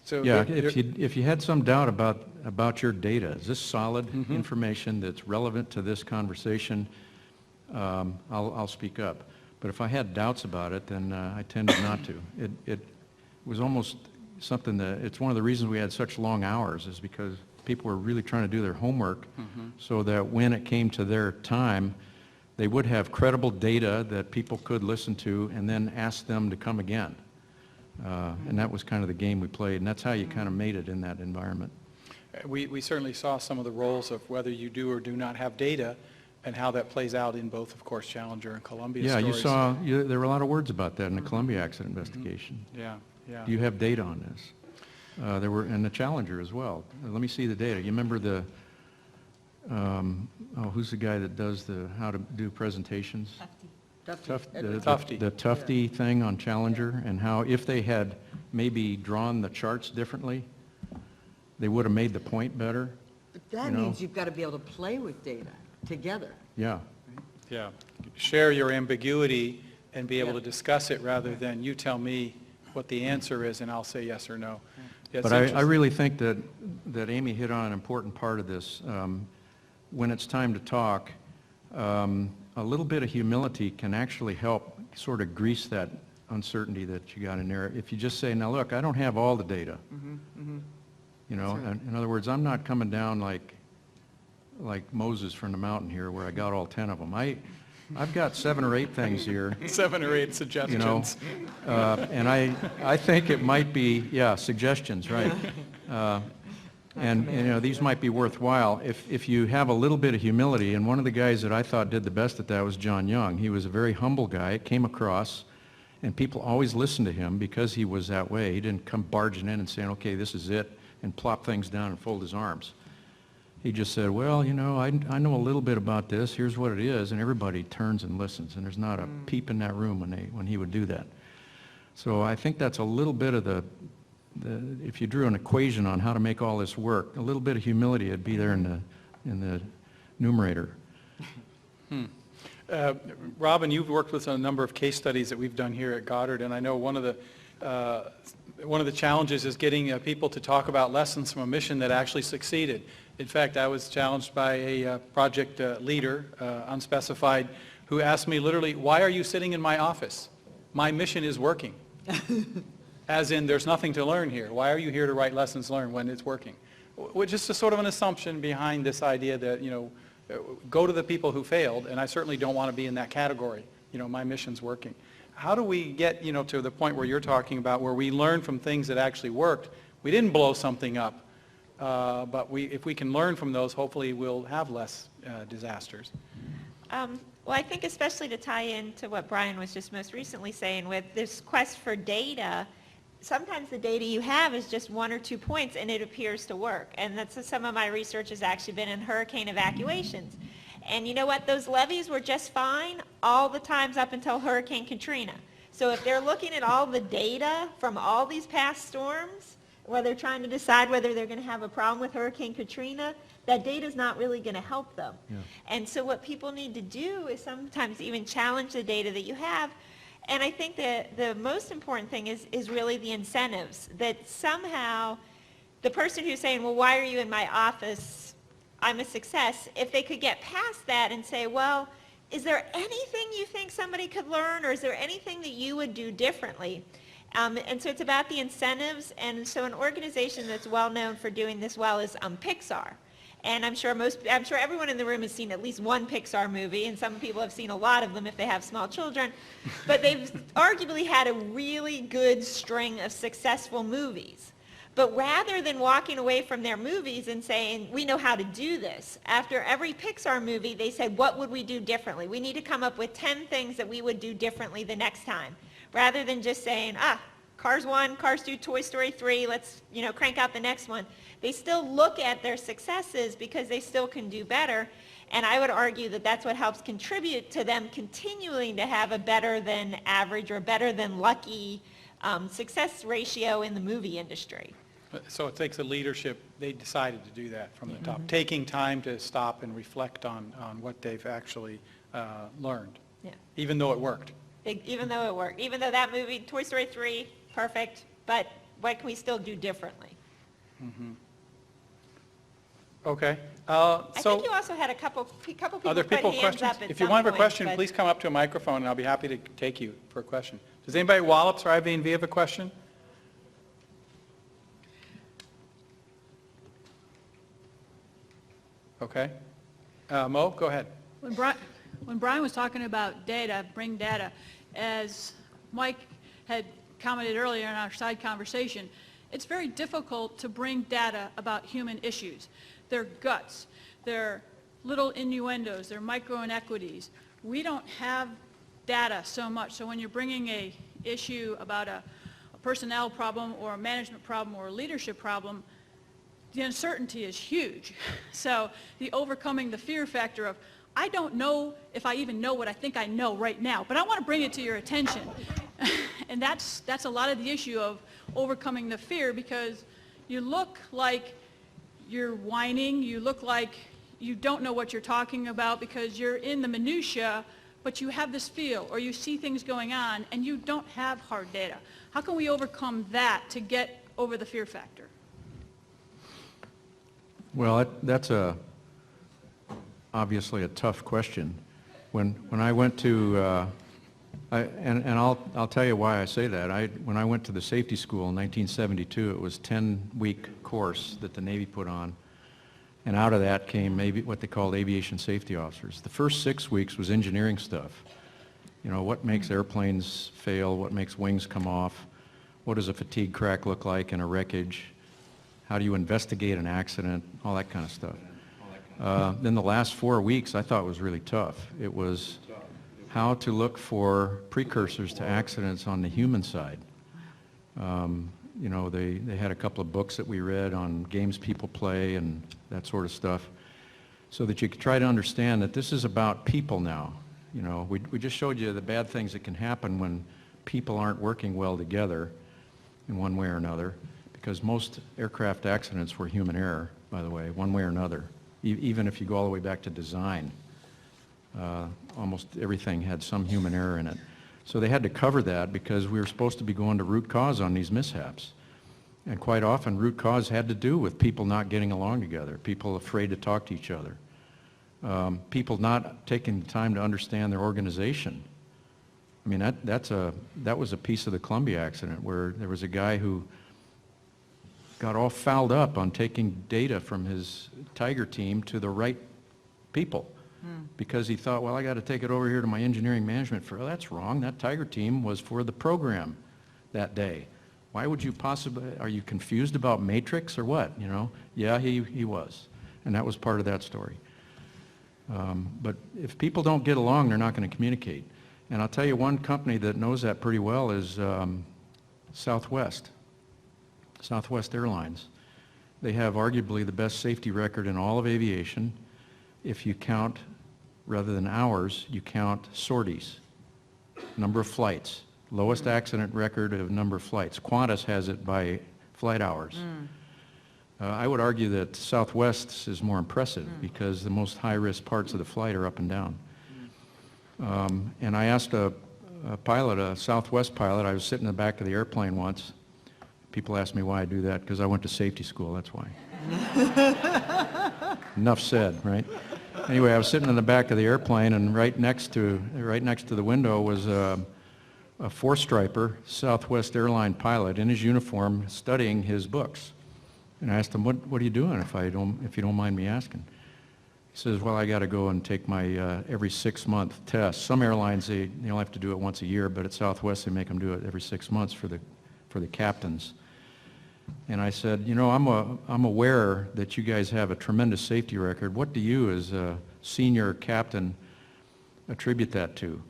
So yeah, if you had some doubt about your data, is this solid information that's relevant to this conversation? I'll speak up. But if I had doubts about it, then I tended not to. It was almost something that, it's one of the reasons we had such long hours, is because people were really trying to do their homework so that when it came to their time, they would have credible data that people could listen to and then ask them to come again. And that was kind of the game we played, and that's how you kind of made it in that environment. We certainly saw some of the roles of whether you do or do not have data and how that plays out in both, of course, Challenger and Columbia Yeah, stories. you saw, there were a lot of words about that in the Columbia accident investigation. Yeah, yeah. Do you have data on this? There were, and the Challenger as well. Let me see the data. You remember the, who's the guy that does the, how to do presentations? Tufte. The Tufte thing on Challenger, and how if they had maybe drawn the charts differently, they would have made the point better. But that You know. means you've got to be able to play with data together. Yeah. Yeah. Share your ambiguity and be able Yeah. to discuss it rather than you tell me what the answer is and I'll say yes or no. Yeah, it's But I interesting. really think that Amy hit on an important part of this. When it's time to talk, a little bit of humility can actually help sort of grease that uncertainty that you got in there. If you just say, now look, I don't have all the data. You know, in other words, I'm not coming down like Moses from the mountain here where I got all 10 of them. I've got 7 or 8 things here. 7 or 8 You suggestions. know, and I think it might be, yeah, suggestions, right. And you know, these might be worthwhile if you have a little bit of humility, and one of the guys that I thought did the best at that was John Young. He was a very humble guy. It came across, and people always listened to him because he was that way. He didn't come barging in and saying, okay, this is it, and plop things down and fold his arms. He just said, well, you know, I know a little bit about this. Here's what it is, and everybody turns and listens, and there's not a peep in that room when he would do that. So I think that's a little bit of if you drew an equation on how to make all this work, a little bit of humility would be there in the numerator. Robin, you've worked with a number of case studies that we've done here at Goddard, and I know one of the challenges is getting people to talk about lessons from a mission that actually succeeded. In fact, I was challenged by a project leader, unspecified, who asked me literally, why are you sitting in my office? My mission is working. As in, there's nothing to learn here. Why are you here to write lessons learned when it's working? Which is a sort of an assumption behind this idea that, you know, go to the people who failed, and I certainly don't want to be in that category. You know, my mission's working. How do we get, you know, to the point where you're talking about where we learn from things that actually worked? We didn't blow something up, but if we can learn from those, hopefully we'll have less disasters. Well, I think especially to tie into what Bryan was just most recently saying with this quest for data, sometimes the data you have is just 1 or 2 points and it appears to work. And that's some of my research has actually been in hurricane evacuations. And you know what? Those levees were just fine all the times up until Hurricane Katrina. So if they're looking at all the data from all these past storms, where they're trying to decide whether they're going to have a problem with Hurricane Katrina, that data is not really going to help them. Yeah. And so what people need to do is sometimes even challenge the data that you have. And I think that the most important thing is really the incentives, that somehow the person who's saying, well, why are you in my office? I'm a success. If they could get past that and say, well, is there anything you think somebody could learn, or is there anything that you would do differently? And so it's about the incentives. And so an organization that's well known for doing this well is Pixar. And I'm sure everyone in the room has seen at least one Pixar movie, and some people have seen a lot of them if they have small children. But they've arguably had a really good string of successful movies. But rather than walking away from their movies and saying, we know how to do this, after every Pixar movie, they said, what would we do differently? We need to come up with 10 things that we would do differently the next time. Rather than just saying, Cars 1, Cars 2, Toy Story 3, let's, crank out the next one. They still look at their successes because they still can do better. And I would argue that that's what helps contribute to them continuing to have a better than average or better than lucky success ratio in the movie industry. So it takes a leadership. They decided to do that from the top, taking time to stop and reflect on what they've actually learned, even though it worked. Even though it worked. Even though that movie, Toy Story 3, perfect, but what can we still do differently? Okay. I So, think you also had a couple people other put people hands questions? up at If you some want to have a point, question, but- please come up to a microphone, and I'll be happy to take you for a question. Does anybody at Wallops or IB&V have a question? Okay. Mo, go ahead. When Brian was talking about data, bring data, as Mike had commented earlier in our side conversation, it's very difficult to bring data about human issues. Their guts, their little innuendos, their micro inequities. We don't have data so much. So when you're bringing a issue about a personnel problem or a management problem or a leadership problem, the uncertainty is huge. So the overcoming the fear factor of, I don't know if I even know what I think I know right now, but I want to bring it to your attention. And that's a lot of the issue of overcoming the fear, because you look like you're whining, you look like you don't know what you're talking about because you're in the minutia, but you have this feel, or you see things going on, and you don't have hard data. How can we overcome that to get over the fear factor? Well, that's obviously a tough question. When I went to, I'll tell you why I say that. When I went to the safety school in 1972, it was a 10-week course that the Navy put on, and out of that came maybe what they called aviation safety officers. The first 6 weeks was engineering stuff. You know, what makes airplanes fail, what makes wings come off, what does a fatigue crack look like in a wreckage, how do you investigate an accident, all that kind of stuff. Then the last 4 weeks I thought was really tough. It was how to look for precursors to accidents on the human side. You know, they had a couple of books that we read on games people play and that sort of stuff, so that you could try to understand that this is about people now. You know, we just showed you the bad things that can happen when people aren't working well together in one way or another, because most aircraft accidents were human error, by the way, one way or another. Even if you go all the way back to design, almost everything had some human error in it. So they had to cover that because we were supposed to be going to root cause on these mishaps. And quite often, root cause had to do with people not getting along together, people afraid to talk to each other, people not taking the time to understand their organization. I mean, that was a piece of the Columbia accident where there was a guy who got all fouled up on taking data from his Tiger team to the right people. Because he thought, well, I got to take it over here to my engineering management for, oh, that's wrong. That Tiger team was for the program that day. Why would you possibly, are you confused about matrix or what, you know? Yeah, he was. And that was part of that story. But if people don't get along, they're not going to communicate. And I'll tell you one company that knows that pretty well is Southwest Airlines. They have arguably the best safety record in all of aviation. If you count, rather than hours, you count sorties, number of flights. Lowest accident record of number of flights. Qantas has it by flight hours. I would argue that Southwest is more impressive because the most high-risk parts of the flight are up and down. And I asked a pilot, a Southwest pilot, I was sitting in the back of the airplane once. People ask me why I do that, because I went to safety school, that's why. Enough said, right? Anyway, I was sitting in the back of the airplane, and right next to the window was a four-striper Southwest airline pilot in his uniform studying his books. And I asked him, what are you doing, if you don't mind me asking? He says, well, I got to go and take my every 6-month test. Some airlines, they only have to do it once a year, but at Southwest, they make them do it every 6 months for the captains. And I said, you know, I'm aware that you guys have a tremendous safety record. What do you, as a senior captain, attribute that to?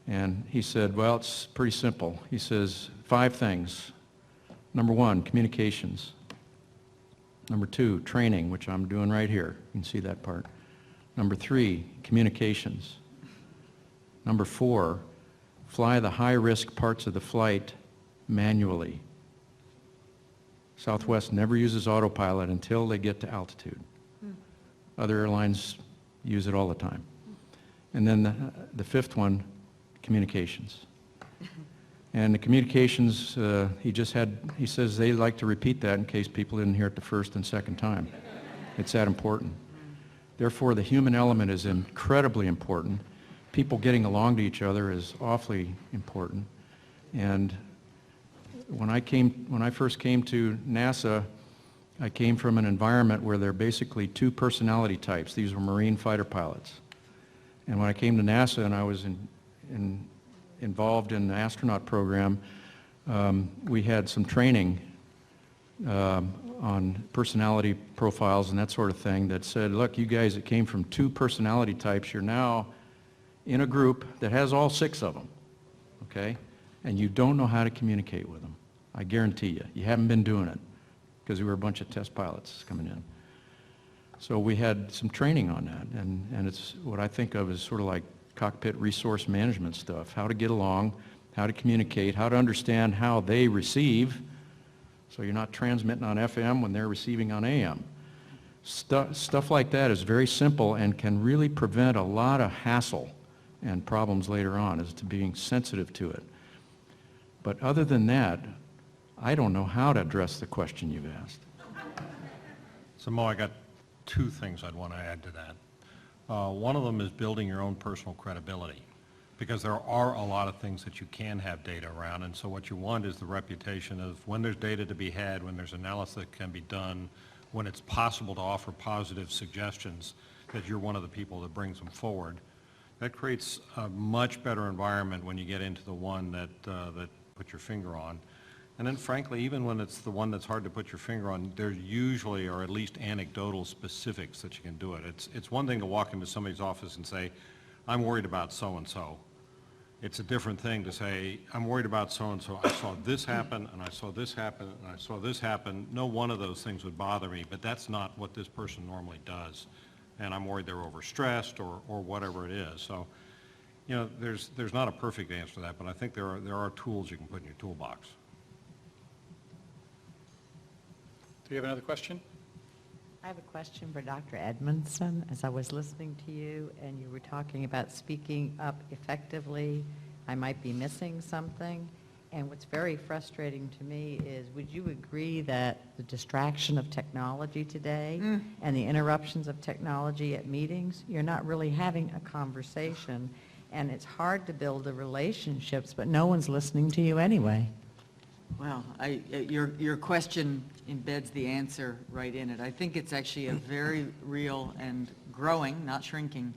And he said, well, it's pretty simple. He says, 5 things. Number 1, communications. Number 2, training, which I'm doing right here. You can see that part. Number 3, communications. Number 4, fly the high-risk parts of the flight manually. Southwest never uses autopilot until they get to altitude. Other airlines use it all the time. And then the 5th one, communications. And the communications, he says they like to repeat that in case people didn't hear it the first and second time. It's that important. Therefore, the human element is incredibly important. People getting along to each other is awfully important. And when I first came to NASA, I came from an environment where there are basically two personality types. These were Marine fighter pilots. And when I came to NASA and I was involved in the astronaut program, we had some training on personality profiles and that sort of thing that said, look, you guys that came from two personality types, you're now in a group that has all 6 of them, okay? And you don't know how to communicate with them. I guarantee you. You haven't been doing it because we were a bunch of test pilots coming in. So we had some training on that, and it's what I think of as sort of like cockpit resource management stuff, how to get along, how to communicate, how to understand how they receive, so you're not transmitting on FM when they're receiving on AM. Stuff like that is very simple and can really prevent a lot of hassle and problems later on as to being sensitive to it. But other than that, I don't know how to address the question you've asked. So Mo, I got 2 things I'd want to add to that. One of them is building your own personal credibility, because there are a lot of things that you can have data around, and so what you want is the reputation of when there's data to be had, when there's analysis that can be done, when it's possible to offer positive suggestions, that you're one of the people that brings them forward. That creates a much better environment when you get into the one that put your finger on. And then frankly, even when it's the one that's hard to put your finger on, there usually are at least anecdotal specifics that you can do it. It's one thing to walk into somebody's office and say, I'm worried about so-and-so. It's a different thing to say, I'm worried about so-and-so. I saw this happen, and I saw this happen, and I saw this happen. No one of those things would bother me, but that's not what this person normally does. And I'm worried they're overstressed or whatever it is. So, you know, there's not a perfect answer to that, but I think there are tools you can put in your toolbox. Do you have another question? I have a question for Dr. Edmondson. As I was listening to you and you were talking about speaking up effectively, I might be missing something. And what's very frustrating to me is, would you agree that the distraction of technology today and the interruptions of technology at meetings, you're not really having a conversation, and it's hard to build the relationships, but no one's listening to you anyway. Well, your question embeds the answer right in it. I think it's actually a very real and growing, not shrinking,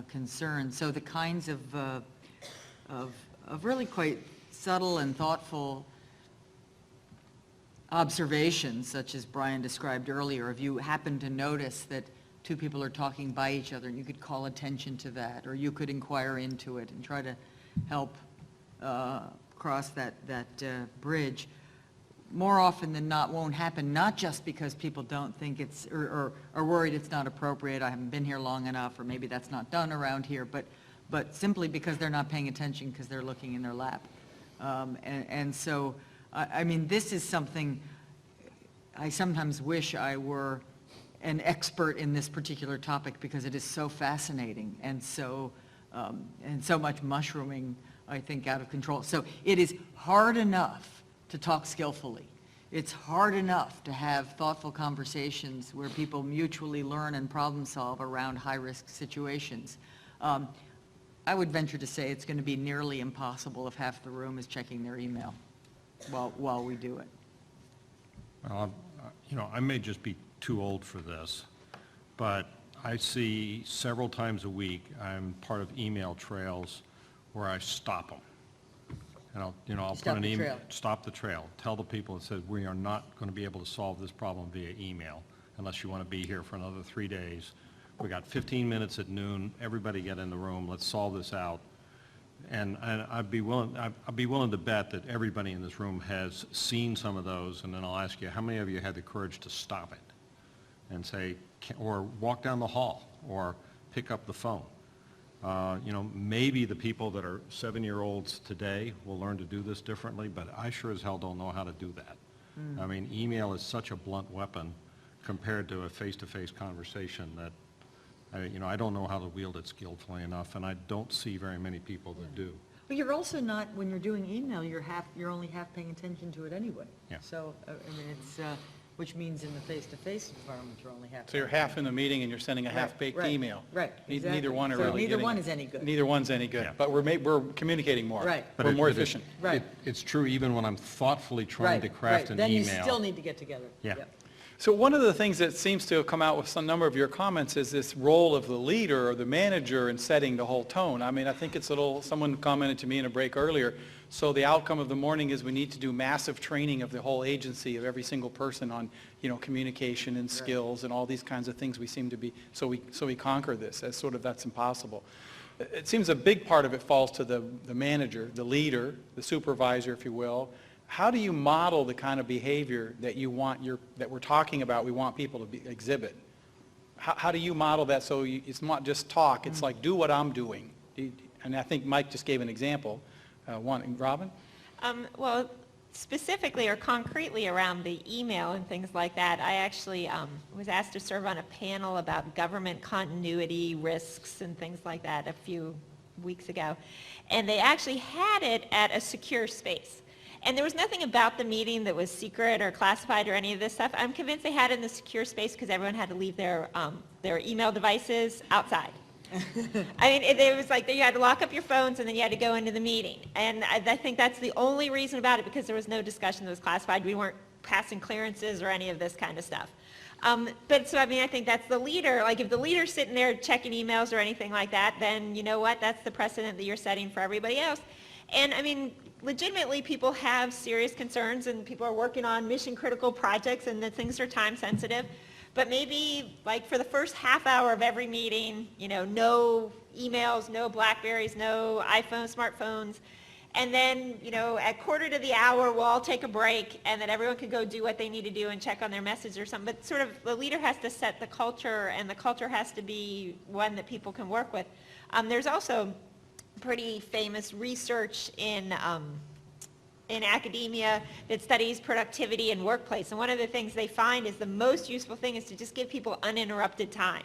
concern. So the kinds of really quite subtle and thoughtful observations, such as Bryan described earlier, if you happen to notice that 2 people are talking by each other, and you could call attention to that, or you could inquire into it and try to help cross that bridge, more often than not won't happen, not just because people don't think it's, or are worried it's not appropriate, I haven't been here long enough, or maybe that's not done around here, but simply because they're not paying attention because they're looking in their lap. And so, I mean, this is something I sometimes wish I were an expert in this particular topic, because it is so fascinating and so much mushrooming, I think, out of control. So it is hard enough to talk skillfully. It's hard enough to have thoughtful conversations where people mutually learn and problem solve around high-risk situations. I would venture to say it's going to be nearly impossible if half the room is checking their email while we do it. Well, you know, I may just be too old for this, but I see several times a week, I'm part of email trails where I stop them. And I'll put an email, stop the trail, tell the people that says, we are not going to be able to solve this problem via email unless you want to be here for another 3 days. We got 15 minutes at noon, everybody get in the room, let's solve this out. And I'd be willing to bet that everybody in this room has seen some of those, and then I'll ask you, how many of you had the courage to stop it and say, or walk down the hall, or pick up the phone? You know, maybe the people that are 7-year-olds today will learn to do this differently, but I sure as hell don't know how to do that. I mean, email is such a blunt weapon compared to a face-to-face conversation that, I don't know how to wield it skillfully enough, and I don't see very many people that do. But you're also not, when you're doing email, you're only half paying attention to it anyway. Yeah. So, I mean, which means in the face-to-face environment, you're only half. So you're half in the meeting and you're sending a half-baked Right, email. right, Neither exactly. one are So really neither getting one it. is any good. Neither one's any good, Yeah. but we're communicating more. Right. But We're it- more but it- efficient. Right. It's true even when I'm thoughtfully trying to craft an Then you email. still need to get together. Yeah. Yep. So one of the things that seems to have come out with some number of your comments is this role of the leader or the manager in setting the whole tone. I mean, I think it's a little, someone commented to me in a break earlier, so the outcome of the morning is we need to do massive training of the whole agency, of every single person on, communication and skills and all these kinds of things we seem to be, so we conquer this as sort of that's impossible. It seems a big part of it falls to the manager, the leader, the supervisor, if you will. How do you model the kind of behavior that you want that we're talking about, we want people to exhibit? How do you model that so it's not just talk, it's like do what I'm doing? And I think Mike just gave an example. Robin? Well, specifically or concretely around the email and things like that, I actually was asked to serve on a panel about government continuity risks and things like that a few weeks ago. And they actually had it at a secure space. And there was nothing about the meeting that was secret or classified or any of this stuff. I'm convinced they had it in the secure space because everyone had to leave their email devices outside. I mean, it was like you had to lock up your phones and then you had to go into the meeting. And I think that's the only reason about it, because there was no discussion that was classified. We weren't passing clearances or any of this kind of stuff. But so, I mean, I think that's the leader. Like if the leader's sitting there checking emails or anything like that, then you know what? That's the precedent that you're setting for everybody else. And I mean, legitimately, people have serious concerns and people are working on mission critical projects and that things are time sensitive. But maybe like for the first half hour of every meeting, no emails, no Blackberries, no iPhones, smartphones. And then, at quarter to the hour, we'll all take a break and then everyone can go do what they need to do and check on their message or something. But sort of the leader has to set the culture, and the culture has to be one that people can work with. There's also pretty famous research in academia that studies productivity in workplace. And one of the things they find is the most useful thing is to just give people uninterrupted time.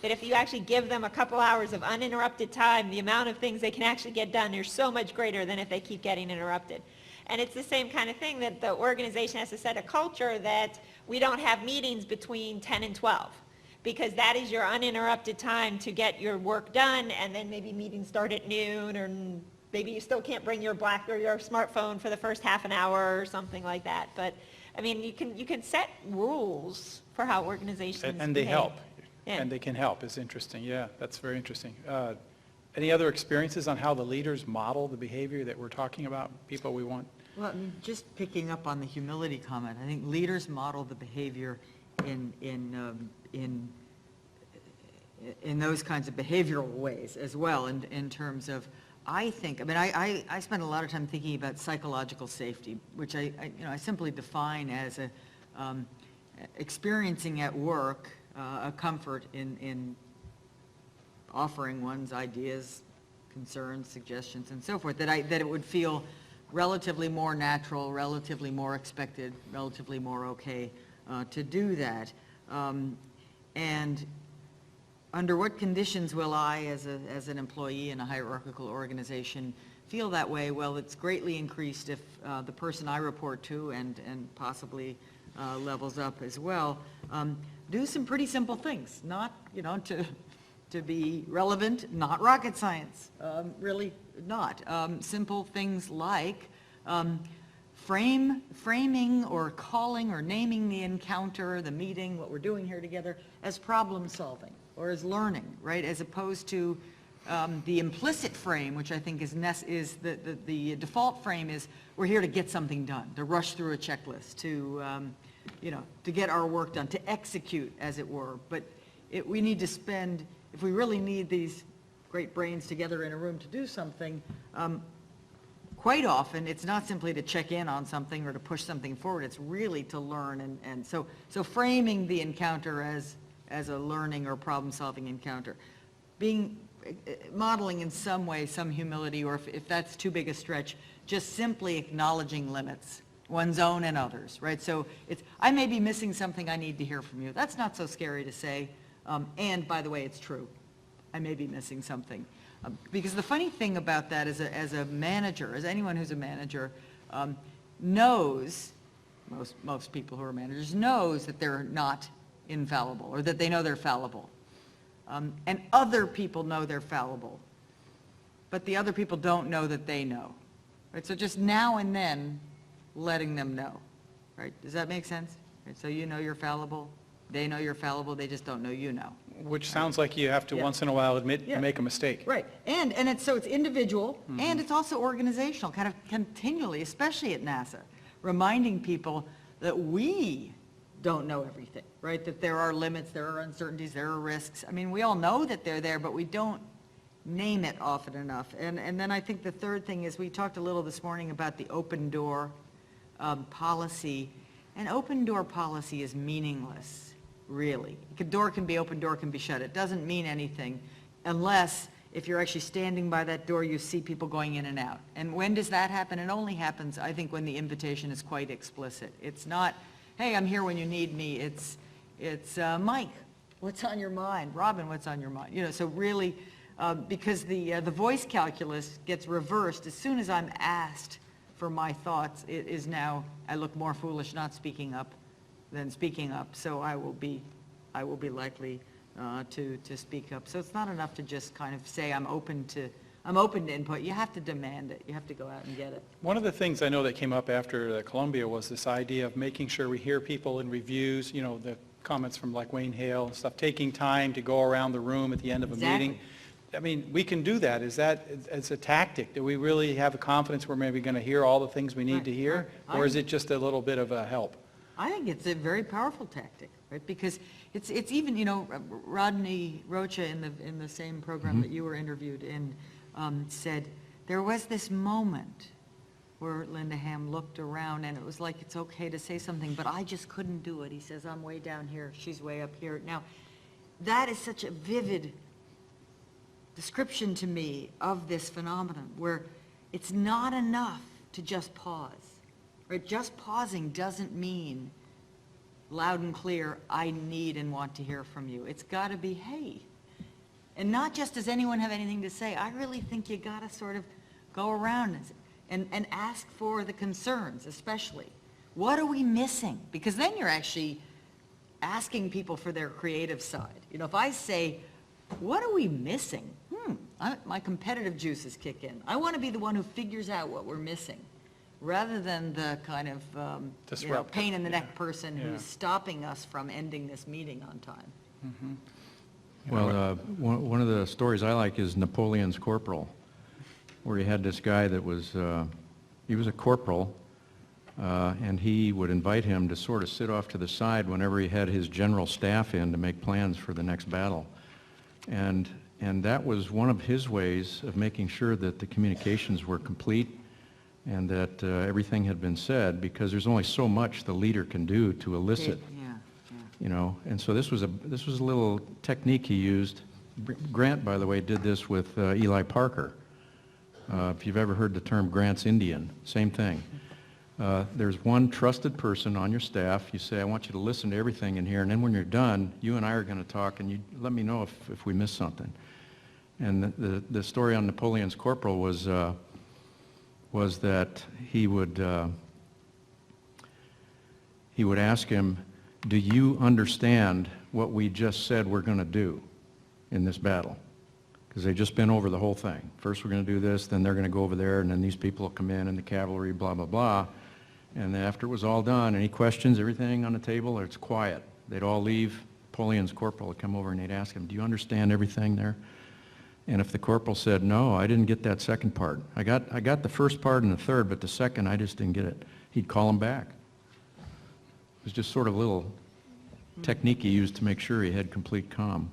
That if you actually give them a couple hours of uninterrupted time, the amount of things they can actually get done is so much greater than if they keep getting interrupted. And it's the same kind of thing that the organization has to set a culture that we don't have meetings between 10 and 12. Because that is your uninterrupted time to get your work done, and then maybe meetings start at noon, or maybe you still can't bring your or your smartphone for the first half an hour or something like that. But I mean, you can set rules for how organizations And they behave. help. Yeah. And they can help. It's interesting. Yeah, that's very interesting. Any other experiences on how the leaders model the behavior that we're talking about, people we want? Well, I mean, just picking up on the humility comment, I think leaders model the behavior in those kinds of behavioral ways as well, in terms of, I spend a lot of time thinking about psychological safety, which I simply define as experiencing at work a comfort in offering one's ideas, concerns, suggestions, and so forth, that it would feel relatively more natural, relatively more expected, relatively more okay to do that. And under what conditions will I, as an employee in a hierarchical organization, feel that way? Well, it's greatly increased if the person I report to, and possibly levels up as well, do some pretty simple things, not, to be relevant, not rocket science, really not. Simple things like framing or calling or naming the encounter, the meeting, what we're doing here together, as problem solving or as learning, right? As opposed to the implicit frame, which I think is the default frame is we're here to get something done, to rush through a checklist, to get our work done, to execute, as it were. But we need to spend, if we really need these great brains together in a room to do something, quite often, it's not simply to check in on something or to push something forward, it's really to learn. And so framing the encounter as a learning or problem-solving encounter. Modeling in some way some humility, or if that's too big a stretch, just simply acknowledging limits, one's own and others, right? So I may be missing something, I need to hear from you. That's not so scary to say, and by the way, it's true. I may be missing something. Because the funny thing about that as a manager, as anyone who's a manager, knows most people who are managers, knows that they're not infallible, or that they know they're fallible. And other people know they're fallible, but the other people don't know that they know. Right? So just now and then, letting them know. Right? Does that make sense? Right? So you know you're fallible, they know you're fallible, they just don't know you know. Which sounds like you have to Yeah. once in a while admit Yeah. you make a mistake. Right, and it's individual, and it's also organizational, kind of continually, especially at NASA, reminding people that we don't know everything, right? That there are limits, there are uncertainties, there are risks. I mean, we all know that they're there, but we don't name it often enough. And then I think the third thing is, we talked a little this morning about the open door policy. An open door policy is meaningless, really. A door can be open, door can be shut. It doesn't mean anything unless, if you're actually standing by that door, you see people going in and out. And when does that happen? It only happens, I think, when the invitation is quite explicit. It's not, hey, I'm here when you need me. It's Mike, what's on your mind? Robin, what's on your mind? You know, so really, because the voice calculus gets reversed as soon as I'm asked for my thoughts. It is now, I look more foolish not speaking up than speaking up, so I will be likely to speak up. So it's not enough to just kind of say I'm open to input. You have to demand it. You have to go out and get it. One of the things I know that came up after Columbia was this idea of making sure we hear people in reviews, you know, the comments from like Wayne Hale and stuff, taking time to go around the room at the end of a meeting. Exactly. I mean, we can do that. Is that as a tactic? Do we really have a confidence we're maybe going to hear all the things we need to hear? Right. Or is it just a little bit of a help? I think it's a very powerful tactic, right? Because it's even, you know, Rodney Rocha in the same program that you were interviewed in said there was this moment where Linda Ham looked around and it was like, it's okay to say something, but I just couldn't do it. He says, I'm way down here, she's way up here. Now, that is such a vivid description to me of this phenomenon where it's not enough to just pause. Right? Just pausing doesn't mean loud and clear, I need and want to hear from you. It's got to be, hey. And not just does anyone have anything to say. I really think you got to sort of go around and ask for the concerns, especially. What are we missing? Because then you're actually asking people for their creative side. You know, if I say, what are we missing? My competitive juices kick in. I want to be the one who figures out what we're missing, rather than the kind of pain in the neck person who's stopping us from ending this meeting on time. Well, one of the stories I like is Napoleon's Corporal, where he had this guy that was, he was a corporal, and he would invite him to sort of sit off to the side whenever he had his general staff in to make plans for the next battle. And that was one of his ways of making sure that the communications were complete and that everything had been said, because there's only so much the leader can do to elicit. You know, and so this was a little technique he used. Grant, by the way, did this with Eli Parker. If you've ever heard the term Grant's Indian, same thing. There's one trusted person on your staff. You say, I want you to listen to everything in here, and then when you're done, you and I are going to talk, and you let me know if we miss something. And the story on Napoleon's Corporal was that he would ask him, do you understand what we just said we're going to do in this battle? Because they've just been over the whole thing. First we're going to do this, then they're going to go over there, and then these people will come in, and the cavalry, blah, blah, blah. And after it was all done, any questions, everything on the table, it's quiet. They'd all leave. Napoleon's corporal would come over and they'd ask him, do you understand everything there? And if the corporal said, no, I didn't get that second part. I got the first part and the third, but the second, I just didn't get it. He'd call him back. It was just sort of a little technique he used to make sure he had complete calm.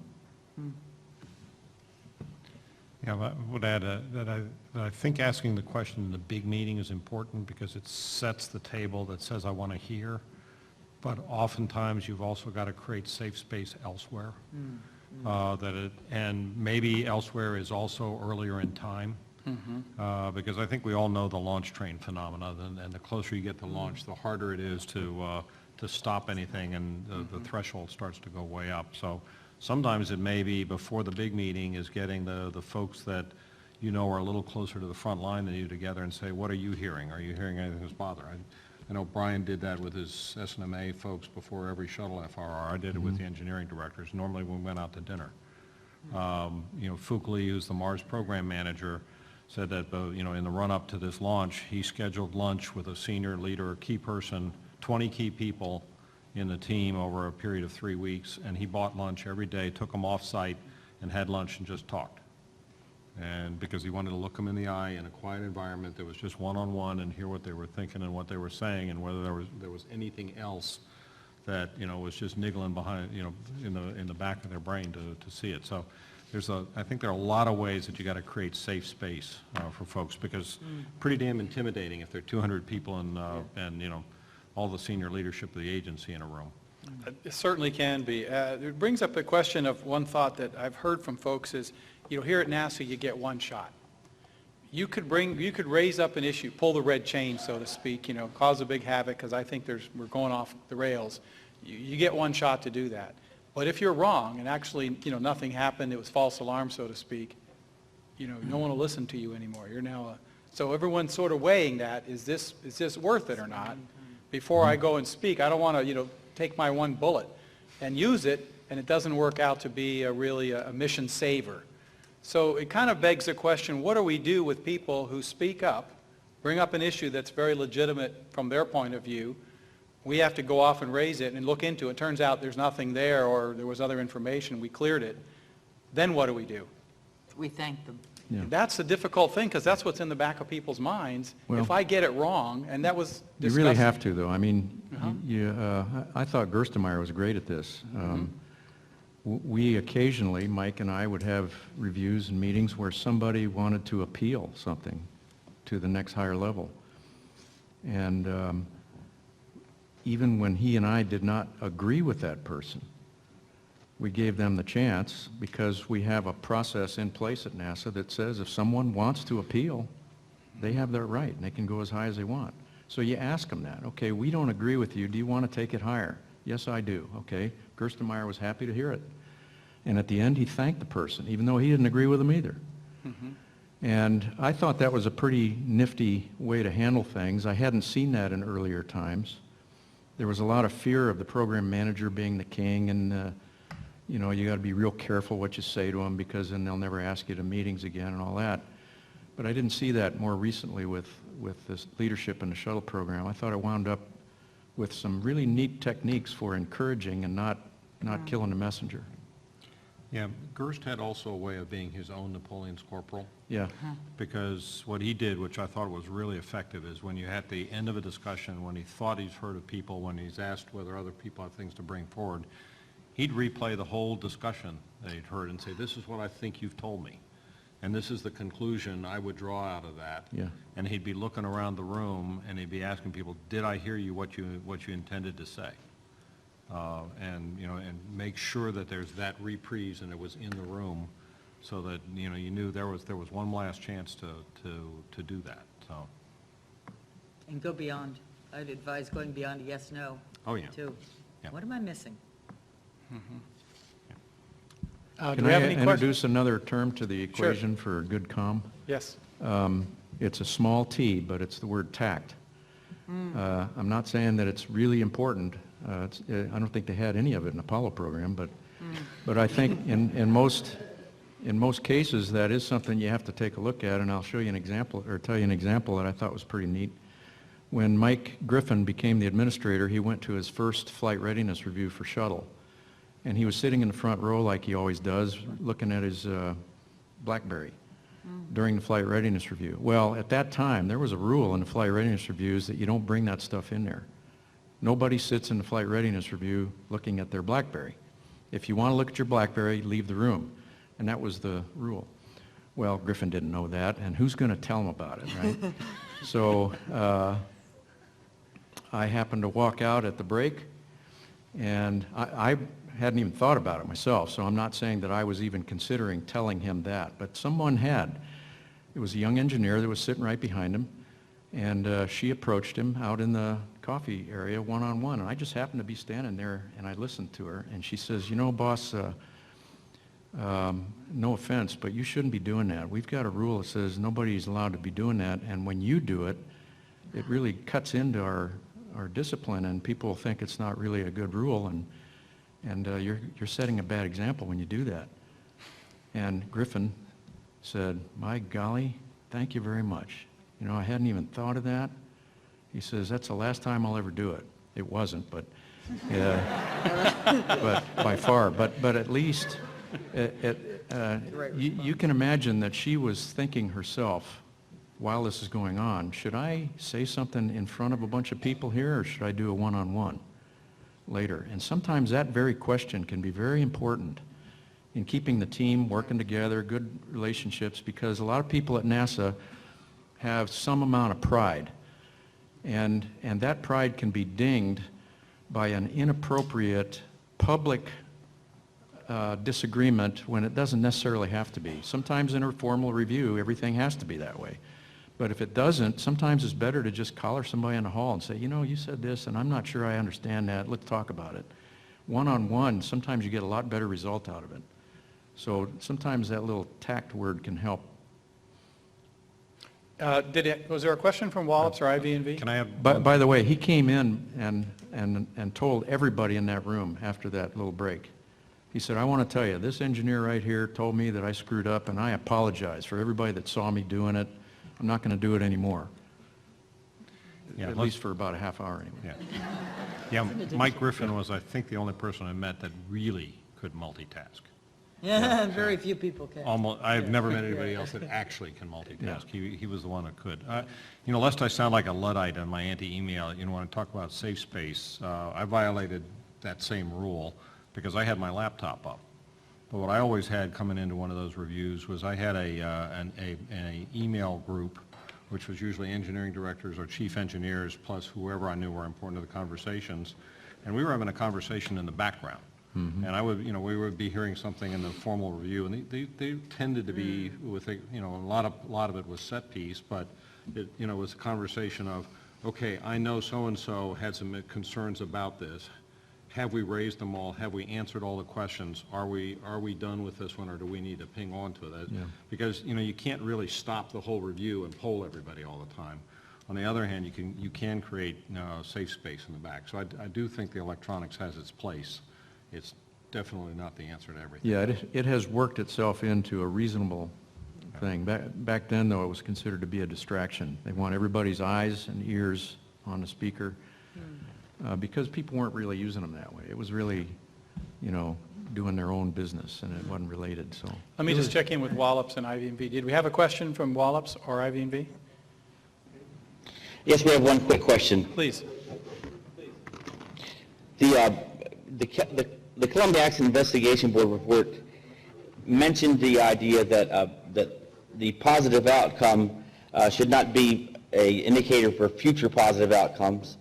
Yeah, I would add that I think asking the question in the big meeting is important because it sets the table that says, I want to hear. But oftentimes, you've also got to create safe space elsewhere. And maybe elsewhere is also earlier in time. Because I think we all know the launch train phenomena, and the closer you get to launch, the harder it is to stop anything, and the threshold starts to go way up. So sometimes it may be before the big meeting is getting the folks that you know are a little closer to the front line than you together and say, what are you hearing? Are you hearing anything that's bothering? I know Bryan did that with his SNMA folks before every shuttle FRR. I did it with the engineering directors. Normally we went out to dinner. Fuqua, who's the Mars program manager, said that, in the run-up to this launch, he scheduled lunch with a senior leader, a key person, 20 key people in the team over a period of 3 weeks, and he bought lunch every day, took them off-site, and had lunch and just talked. And because he wanted to look them in the eye in a quiet environment that was just one-on-one and hear what they were thinking and what they were saying, and whether there was anything else that, was just niggling behind, in the back of their brain to see it. So I think there are a lot of ways that you got to create safe space for folks, because pretty damn intimidating if there are 200 people and all the senior leadership of the agency in a room. It certainly can be. It brings up the question of one thought that I've heard from folks is, here at NASA you get one shot. You could raise up an issue, pull the red chain, so to speak, cause a big havoc, because I think we're going off the rails. You get one shot to do that. But if you're wrong and actually, nothing happened, it was false alarm, so to speak, no one will listen to you anymore. You're now so everyone's sort of weighing that. Is this worth it or not? Before I go and speak, I don't want to, take my one bullet and use it, and it doesn't work out to be really a mission saver. So it kind of begs the question, what do we do with people who speak up, bring up an issue that's very legitimate from their point of view? We have to go off and raise it and look into it. It turns out there's nothing there, or there was other information, we cleared it. Then what do we do? We thank them. Yeah. That's the difficult thing, because that's what's in the back of people's minds. Well, if I get it wrong, and that was You discussed. really have to, though. I mean, Uh-huh. I thought Gerstenmaier was great at this. We occasionally, Mike and I, would have reviews and meetings where somebody wanted to appeal something to the next higher level. And even when he and I did not agree with that person, we gave them the chance, because we have a process in place at NASA that says if someone wants to appeal, they have that right, and they can go as high as they want. So you ask them that. Okay, we don't agree with you. Do you want to take it higher? Yes, I do. Okay. Gerstenmaier was happy to hear it. And at the end, he thanked the person, even though he didn't agree with them either. And I thought that was a pretty nifty way to handle things. I hadn't seen that in earlier times. There was a lot of fear of the program manager being the king, and you got to be real careful what you say to them, because then they'll never ask you to meetings again and all that. But I didn't see that more recently with this leadership in the shuttle program. I thought it wound up with some really neat techniques for encouraging and not killing the messenger. Yeah, Gerst had also a way of being his own Napoleon's corporal. Yeah. Because what he did, which I thought was really effective, is when you had the end of a discussion, when he thought he's heard of people, when he's asked whether other people have things to bring forward, he'd replay the whole discussion that he'd heard and say, this is what I think you've told me, and this is the conclusion I would draw out of that. Yeah. And he'd be looking around the room, and he'd be asking people, did I hear you what you intended to say? And make sure that there's that reprise and it was in the room, so that you knew there was one last chance to do that. So. And go beyond. I'd advise going beyond a yes, no. Oh, yeah. Too. Yeah. What am I missing? Do Can we I have any questions? introduce another term to the equation for good comm? Yes. It's a small t, but it's the word tact. I'm not saying that it's really important. I don't think they had any of it in the Apollo program, but I think in most cases that is something you have to take a look at, and I'll show you an example, or tell you an example that I thought was pretty neat. When Mike Griffin became the administrator, he went to his first flight readiness review for shuttle, and he was sitting in the front row like he always does, looking at his BlackBerry during the flight readiness review. Well, at that time, there was a rule in the flight readiness reviews that you don't bring that stuff in there. Nobody sits in the flight readiness review looking at their BlackBerry. If you want to look at your BlackBerry, leave the room. And that was the rule. Well, Griffin didn't know that, and who's going to tell him about it, right? So I happened to walk out at the break, and I hadn't even thought about it myself, so I'm not saying that I was even considering telling him that, but someone had. It was a young engineer that was sitting right behind him, and she approached him out in the coffee area one-on-one, and I just happened to be standing there, and I listened to her, and she says, boss, no offense, but you shouldn't be doing that. We've got a rule that says nobody's allowed to be doing that, and when you do it, it really cuts into our discipline, and people think it's not really a good rule, and you're setting a bad example when you do that. And Griffin said, my golly, thank you very much. You know, I hadn't even thought of that. He says, that's the last time I'll ever do it. It wasn't, but by far. But at least you can imagine that she was thinking herself, while this is going on, should I say something in front of a bunch of people here, or should I do a one-on-one later? And sometimes that very question can be very important in keeping the team working together, good relationships, because a lot of people at NASA have some amount of pride. And that pride can be dinged by an inappropriate public disagreement when it doesn't necessarily have to be. Sometimes in a formal review, everything has to be that way. But if it doesn't, sometimes it's better to just collar somebody in the hall and say, you know, you said this, and I'm not sure I understand that. Let's talk about it. One-on-one, sometimes you get a lot better result out of it. So sometimes that little tact word can help. Was there a question from Wallops or IVNV? Can I have? By the way, he came in and told everybody in that room after that little break. He said, I want to tell you, this engineer right here told me that I screwed up, and I apologize for everybody that saw me doing it. I'm not going to do it anymore. Yeah, at least for about a half hour anyway. Yeah, Mike Griffin was, I think, the only person I met that really could multitask. Yeah, very few people can. Almost, I've never met anybody else that actually can multitask. He was the one that could. You know, lest I sound like a Luddite on my anti-email, you know, when I talk about safe space, I violated that same rule because I had my laptop up. But what I always had coming into one of those reviews was I had an email group, which was usually engineering directors or chief engineers plus whoever I knew were important to the conversations, and we were having a conversation in the background. Mm-hmm. And I would, you know, we would be hearing something in the formal review, and they tended to be with, you know, a lot of it was set piece, but it, you know, was a conversation of, okay, I know so-and-so had some concerns about this. Have we raised them all? Have we answered all the questions? Are we done with this one, or do we need to ping on to it? Yeah. Because, you know, you can't really stop the whole review and poll everybody all the time. On the other hand, you can create safe space in the back. So I do think the electronics has its place. It's definitely not the answer to everything. Yeah, it has worked itself into a reasonable thing. Back then, though, it was considered to be a distraction. They want everybody's eyes and ears on the speaker. Because people weren't really using them that way. It was really, you know, doing their own business, and it wasn't related. So let me just check in with Wallops and IVNV. Did we have a question from Wallops or IVNV? Yes, we have one quick question. Please. The Columbia Accident Investigation Board report mentioned the idea that that the positive outcome should not be an indicator for future positive outcomes.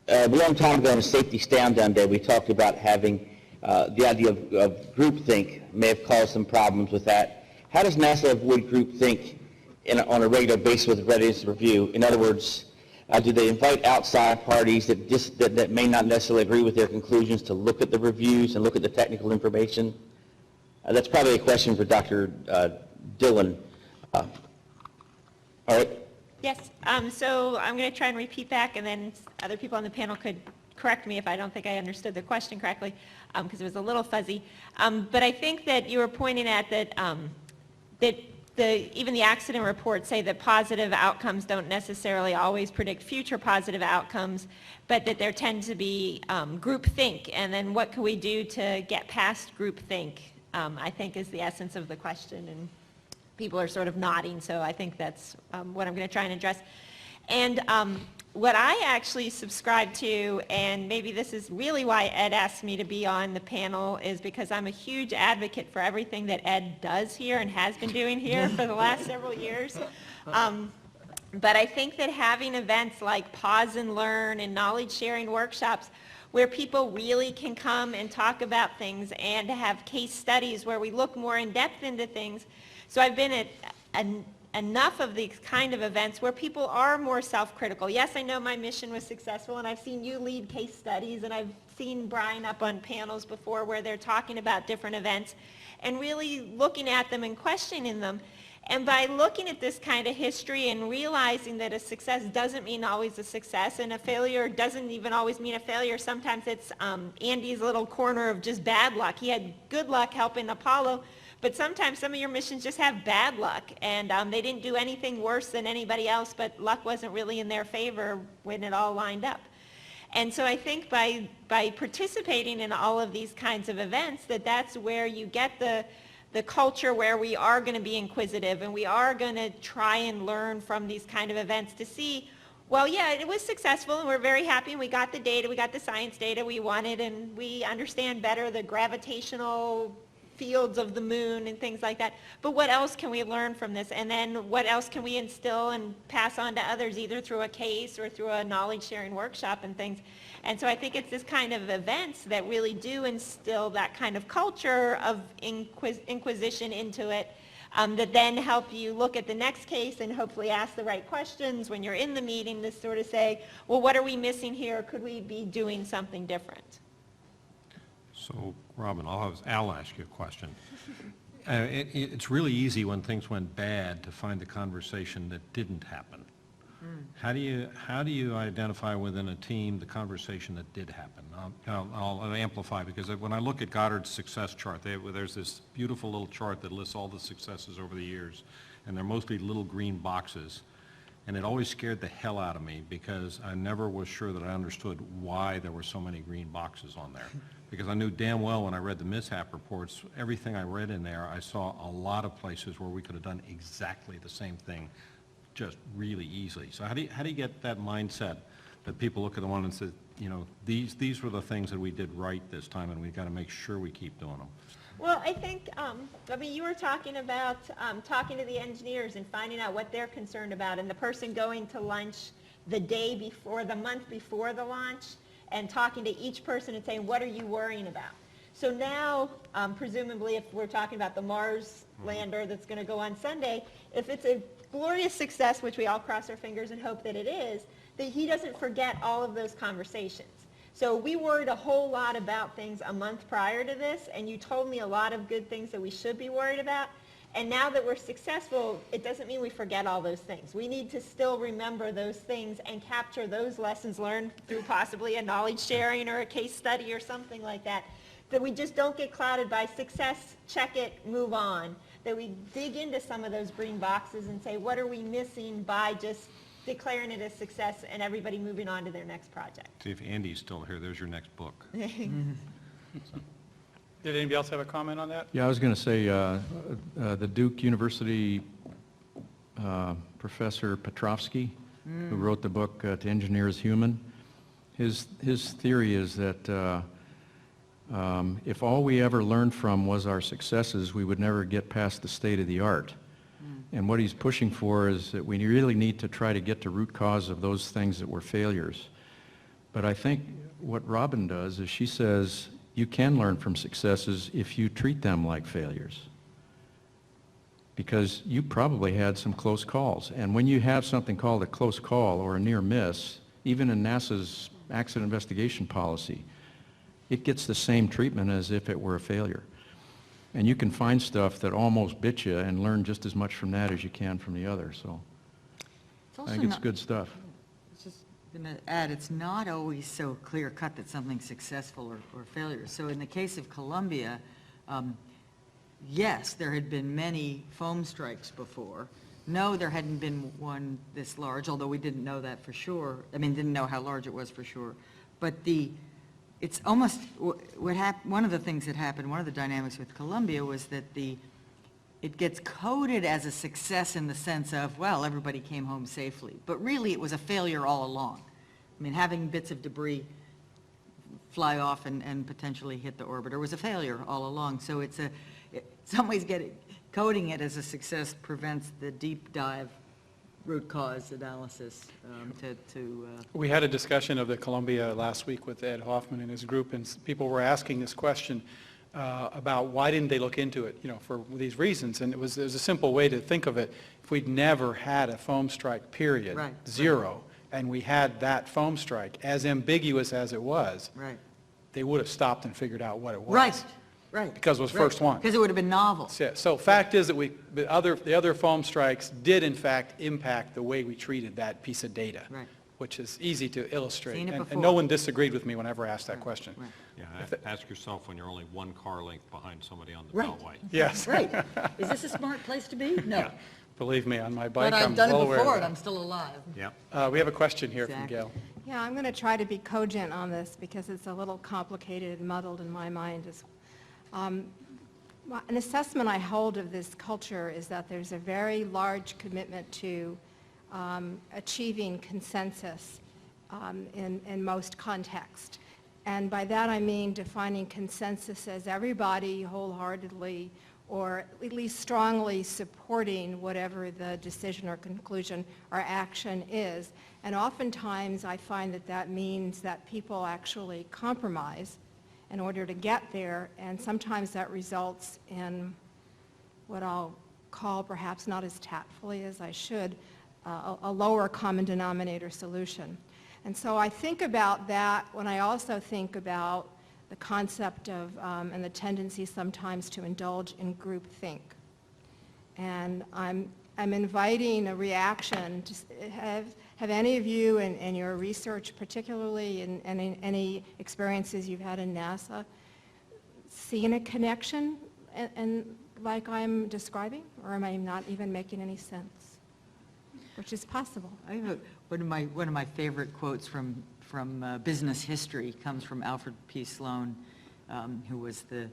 A long time ago on a safety stand-down day, we talked about having the idea of groupthink may have caused some problems with that. How does NASA avoid groupthink on a regular basis with readiness review? In other words, do they invite outside parties that may not necessarily agree with their conclusions to look at the reviews and look at the technical information? That's probably a question for Dr. Dillon. All right. Yes, so I'm going to try and repeat back, and then other people on the panel could correct me if I don't think I understood the question correctly, because it was a little fuzzy. But I think that you were pointing at that even the accident reports say that positive outcomes don't necessarily always predict future positive outcomes, but that there tends to be groupthink. And then what can we do to get past groupthink, I think is the essence of the question. And people are sort of nodding, so I think that's what I'm going to try and address. And what I actually subscribe to, and maybe this is really why Ed asked me to be on the panel, is because I'm a huge advocate for everything that Ed does here and has been doing here for the last several years. But I think that having events like Pause and Learn and knowledge sharing workshops where people really can come and talk about things, and to have case studies where we look more in depth into things. So I've been at enough of these kind of events where people are more self-critical. Yes, I know my mission was successful, and I've seen you lead case studies, and I've seen Bryan up on panels before where they're talking about different events and really looking at them and questioning them. And by looking at this kind of history and realizing that a success doesn't mean always a success, and a failure doesn't even always mean a failure, sometimes it's Andy's little corner of just bad luck. He had good luck helping Apollo, but sometimes some of your missions just have bad luck, and they didn't do anything worse than anybody else, but luck wasn't really in their favor when it all lined up. And so I think by participating in all of these kinds of events, that's where you get the culture where we are going to be inquisitive and we are going to try and learn from these kind of events to see, well, yeah, it was successful and we're very happy and we got the data, we got the science data we wanted, and we understand better the gravitational fields of the moon and things like that. But what else can we learn from this? And then what else can we instill and pass on to others, either through a case or through a knowledge sharing workshop and things. And so I think it's this kind of events that really do instill that kind of culture of inquisition into it, that then help you look at the next case and hopefully ask the right questions when you're in the meeting to sort of say, well, what are we missing here? Could we be doing something different? So, Robin, I'll ask you a question. It's really easy when things went bad to find the conversation that didn't happen. How do you identify within a team the conversation that did happen? I'll amplify, because when I look at Goddard's success chart, there's this beautiful little chart that lists all the successes over the years, and they're mostly little green boxes. And it always scared the hell out of me, because I never was sure that I understood why there were so many green boxes on there. Because I knew damn well when I read the mishap reports, everything I read in there, I saw a lot of places where we could have done exactly the same thing just really easily. So how do you get that mindset that people look at the one and say, you know, these were the things that we did right this time, and we've got to make sure we keep doing them? Well, I think, you were talking about talking to the engineers and finding out what they're concerned about, and the person going to lunch the day before, the month before the launch, and talking to each person and saying, what are you worrying about? So now, presumably, if we're talking about the Mars lander that's going to go on Sunday, if it's a glorious success, which we all cross our fingers and hope that it is, that he doesn't forget all of those conversations. So we worried a whole lot about things a month prior to this, and you told me a lot of good things that we should be worried about. And now that we're successful, it doesn't mean we forget all those things. We need to still remember those things and capture those lessons learned through possibly a knowledge sharing or a case study or something like that, that we just don't get clouded by success, check it, move on, that we dig into some of those green boxes and say, what are we missing by just declaring it a success and everybody moving on to their next project. See, if Andy's still here, there's your next book. Did anybody else have a comment on that? Yeah, I was going to say, the Duke University Professor Petrovsky, who wrote the book To Engineer is Human, his theory is that if all we ever learned from was our successes, we would never get past the state of the art. And what he's pushing for is that we really need to try to get to root cause of those things that were failures. But I think what Robin does is she says, you can learn from successes if you treat them like failures. Because you probably had some close calls. And when you have something called a close call or a near miss, even in NASA's accident investigation policy, it gets the same treatment as if it were a failure. And you can find stuff that almost bit you and learn just as much from that as you can from the other. So I think it's good stuff. Just going to add, it's not always so clear-cut that something's successful or failure. So in the case of Columbia, yes, there had been many foam strikes before. No, there hadn't been one this large, although we didn't know that for sure. I mean, didn't know how large it was for sure. But it's almost, one of the things that happened, one of the dynamics with Columbia was that it gets coded as a success in the sense of, well, everybody came home safely. But really, it was a failure all along. I mean, having bits of debris fly off and potentially hit the orbiter was a failure all along. So in some ways, coding it as a success prevents the deep dive root cause analysis We had a discussion of the Columbia last week with Ed Hoffman and his group, and people were asking this question about why didn't they look into it, for these reasons. And it was a simple way to think of it. If we'd never had a foam strike, period, right, zero, and we had that foam strike, as ambiguous as it was, right, they would have stopped and figured out what it was. right, Right. Because it was first one. Because it would have been novel. So fact is that the other foam strikes did in fact impact the way we treated that piece of data. Right. Which is easy to illustrate. Seen it And before. no one disagreed with me whenever I asked that question. Right. Yeah, ask yourself when you're only one car length behind somebody on the Right. beltway. Yes. Right. Is this a smart place to be? No. Believe me, on my bike, But I've I'm done well it aware before of and I'm still alive. Yeah. that. We have a question here from Exactly. Gail. Yeah, I'm going to try to be cogent on this because it's a little complicated and muddled in my mind. An assessment I hold of this culture is that there's a very large commitment to achieving consensus in most contexts. And by that I mean defining consensus as everybody wholeheartedly or at least strongly supporting whatever the decision or conclusion or action is. And oftentimes I find that means that people actually compromise in order to get there, and sometimes that results in what I'll call, perhaps not as tactfully as I should, a lower common denominator solution. And so I think about that when I also think about the concept of, and the tendency sometimes to indulge in groupthink. And I'm inviting a reaction. Have any of you in your research, particularly in any experiences you've had in NASA, seen a connection and like I'm describing? Or am I not even making any sense? Which is possible. I have one of my favorite quotes from business history comes from Alfred P. Sloan, who was the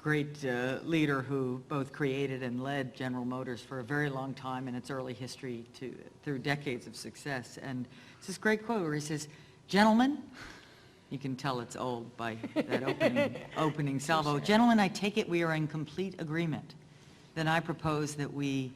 great leader who both created and led General Motors for a very long time in its early history through decades of success. And it's this great quote where he says, "Gentlemen," you can tell it's old by that opening salvo, "Gentlemen, I take it we are in complete agreement. Then I propose that we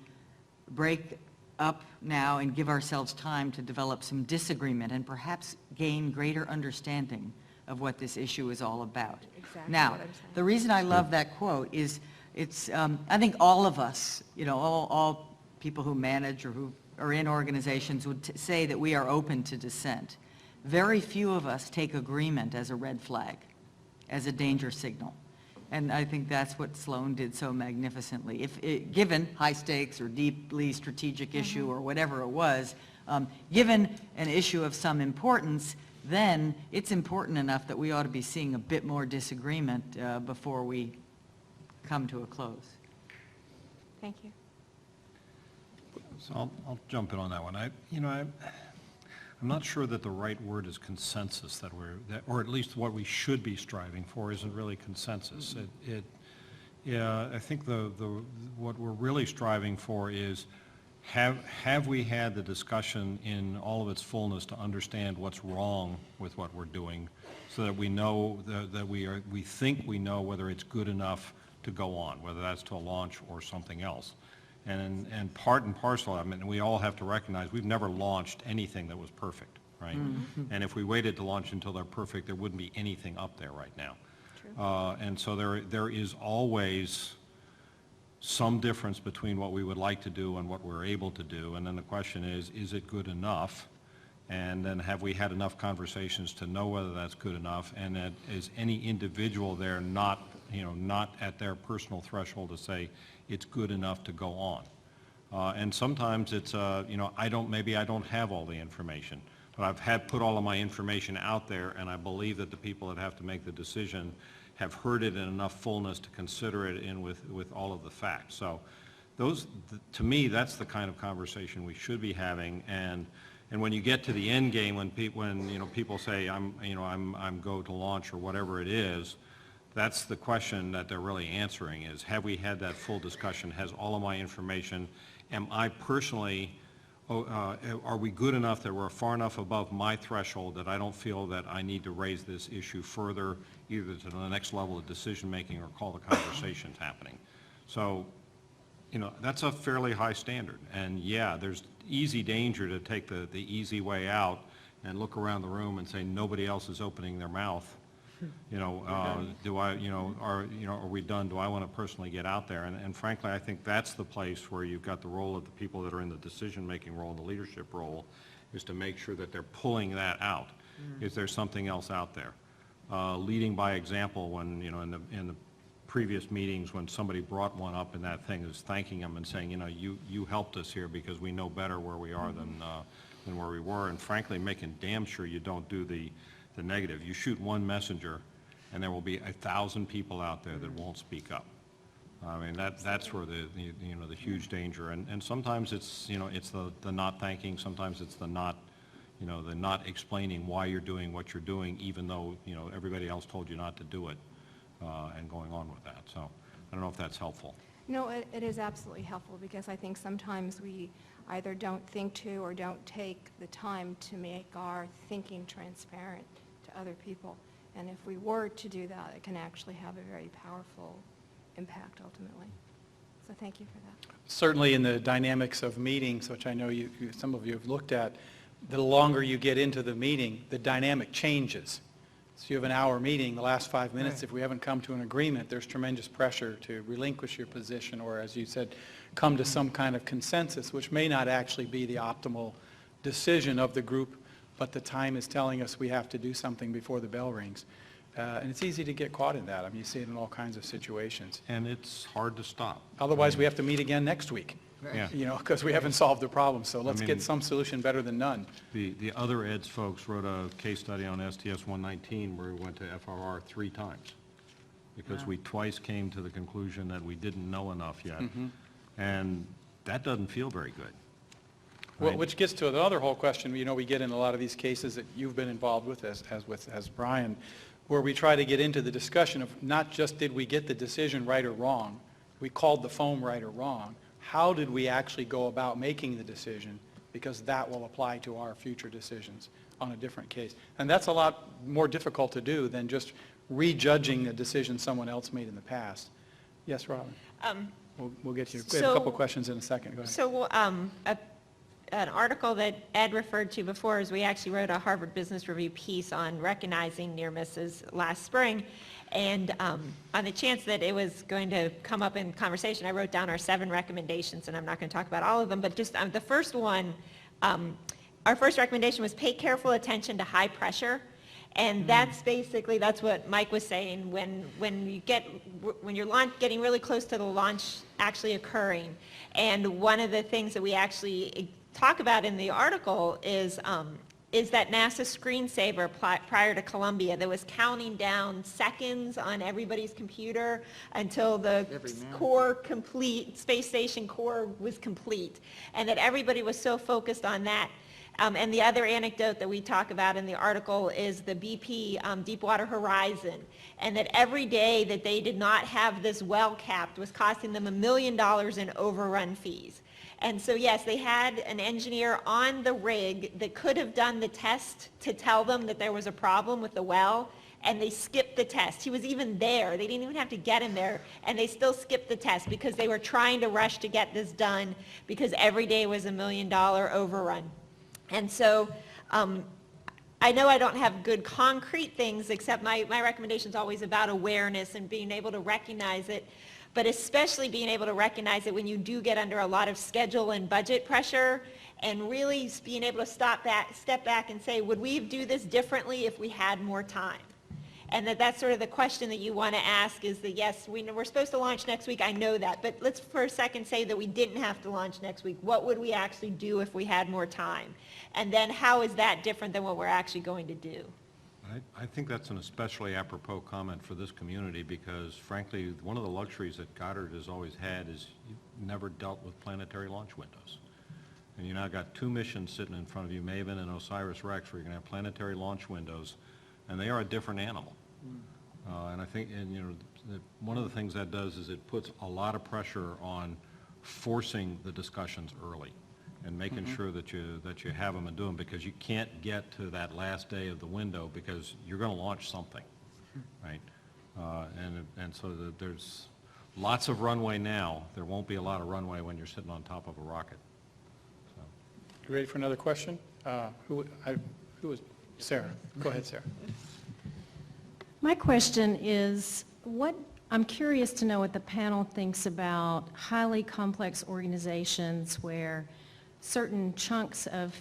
break up now and give ourselves time to develop some disagreement and perhaps gain greater understanding of what this issue is all about." Exactly Now, what I'm saying. the reason I love that quote is I think all of us, all people who manage or who are in organizations would say that we are open to dissent. Very few of us take agreement as a red flag, as a danger signal. And I think that's what Sloan did so magnificently. Given high stakes or deeply strategic issue or whatever it was, given an issue of some importance, then it's important enough that we ought to be seeing a bit more disagreement before we come to a close. Thank you. So I'll jump in on that one. I'm not sure that the right word is consensus, or at least what we should be striving for isn't really consensus. I think what we're really striving for is have we had the discussion in all of its fullness to understand what's wrong with what we're doing, so that we know that we think we know whether it's good enough to go on, whether that's to a launch or something else. And part and parcel, I mean, we all have to recognize we've never launched anything that was perfect, right? And if we waited to launch until they're perfect, there wouldn't be anything up there right now. And so there is always some difference between what we would like to do and what we're able to do. And then the question is it good enough? And then have we had enough conversations to know whether that's good enough? And that is any individual there not at their personal threshold to say it's good enough to go on. And sometimes it's, maybe I don't have all the information, but I've put all of my information out there, and I believe that the people that have to make the decision have heard it in enough fullness to consider it in with all of the facts. So to me, that's the kind of conversation we should be having. And when you get to the end game, when people say I'm go to launch or whatever it is, that's the question that they're really answering is, have we had that full discussion? Has all of my information, am I personally, are we good enough that we're far enough above my threshold that I don't feel that I need to raise this issue further, either to the next level of decision-making or call the conversations happening? So, that's a fairly high standard. And yeah, there's easy danger to take the easy way out and look around the room and say nobody else is opening their mouth. Are we done? Do I want to personally get out there? And frankly, I think that's the place where you've got the role of the people that are in the decision-making role and the leadership role, is to make sure that they're pulling that out. Is there something else out there? Leading by example when, in the previous meetings when somebody brought one up in that thing is thanking them and saying, you know, you helped us here because we know better where we are than where we were, and frankly, making damn sure you don't do the negative. You shoot one messenger, and there will be 1,000 people out there that won't speak up. I mean, that's where the huge danger, and sometimes it's, you know, it's the not thanking, sometimes it's the not explaining why you're doing what you're doing, even though, you know, everybody else told you not to do it, and going on with that. So I don't know if that's helpful. No, it is absolutely helpful, because I think sometimes we either don't think to or don't take the time to make our thinking transparent to other people. And if we were to do that, it can actually have a very powerful impact ultimately. So thank you for that. Certainly in the dynamics of meetings, which I know some of you have looked at, the longer you get into the meeting, the dynamic changes. So you have an hour meeting, the last 5 minutes, if we haven't come to an agreement, there's tremendous pressure to relinquish your position, or as you said, come to some kind of consensus, which may not actually be the optimal decision of the group, but the time is telling us we have to do something before the bell rings. And it's easy to get caught in that. I mean, you see it in all kinds of situations. And it's hard to stop. Otherwise, we have to meet again next week. Yeah. You know, because we haven't solved the problem. So let's get some solution better than none. The other eds folks wrote a case study on STS 119 where we went to FRR 3 times because we twice came to the conclusion that we didn't know enough yet. And that doesn't feel very good. Well, which gets to another whole question, you know, we get in a lot of these cases that you've been involved with as Bryan, where we try to get into the discussion of not just did we get the decision right or wrong, we called the foam right or wrong, how did we actually go about making the decision, because that will apply to our future decisions on a different case. And that's a lot more difficult to do than just rejudging a decision someone else made in the past. Yes, Robin? We'll get you. We have a couple questions in a second. Go ahead. So an article that Ed referred to before is we actually wrote a Harvard Business Review piece on recognizing near misses last spring. And on the chance that it was going to come up in conversation, I wrote down our 7 recommendations, and I'm not going to talk about all of them, but just the first one, our first recommendation was pay careful attention to high pressure. And that's basically, that's what Mike was saying, when you're getting really close to the launch actually occurring. And one of the things that we actually talk about in the article is that NASA screensaver prior to Columbia that was counting down seconds on everybody's computer until the space station core was complete, and that everybody was so focused on that. And the other anecdote that we talk about in the article is the BP Deepwater Horizon, and that every day that they did not have this well capped was costing them $1 million in overrun fees. And so yes, they had an engineer on the rig that could have done the test to tell them that there was a problem with the well, and they skipped the test. He was even there. They didn't even have to get him there, and they still skipped the test because they were trying to rush to get this done because every day was $1 million overrun. And so I know I don't have good concrete things, except my recommendation is always about awareness and being able to recognize it, but especially being able to recognize it when you do get under a lot of schedule and budget pressure, and really being able to step back and say, would we do this differently if we had more time? And that's sort of the question that you want to ask is that, yes, we're supposed to launch next week, I know that, but let's for a second say that we didn't have to launch next week. What would we actually do if we had more time? And then how is that different than what we're actually going to do? I think that's an especially apropos comment for this community because, frankly, one of the luxuries that Goddard has always had is you've never dealt with planetary launch windows. And you now got 2 missions sitting in front of you, Maven and OSIRIS-REx, where you're going to have planetary launch windows, and they are a different animal. And I think, one of the things that does is it puts a lot of pressure on forcing the discussions early and making sure that you have them and do them, because you can't get to that last day of the window because you're going to launch something, right? And so there's lots of runway now. There won't be a lot of runway when you're sitting on top of a rocket. So. You ready for another question? Who was Sarah? Go ahead, Sarah. My question is, I'm curious to know what the panel thinks about highly complex organizations where certain chunks of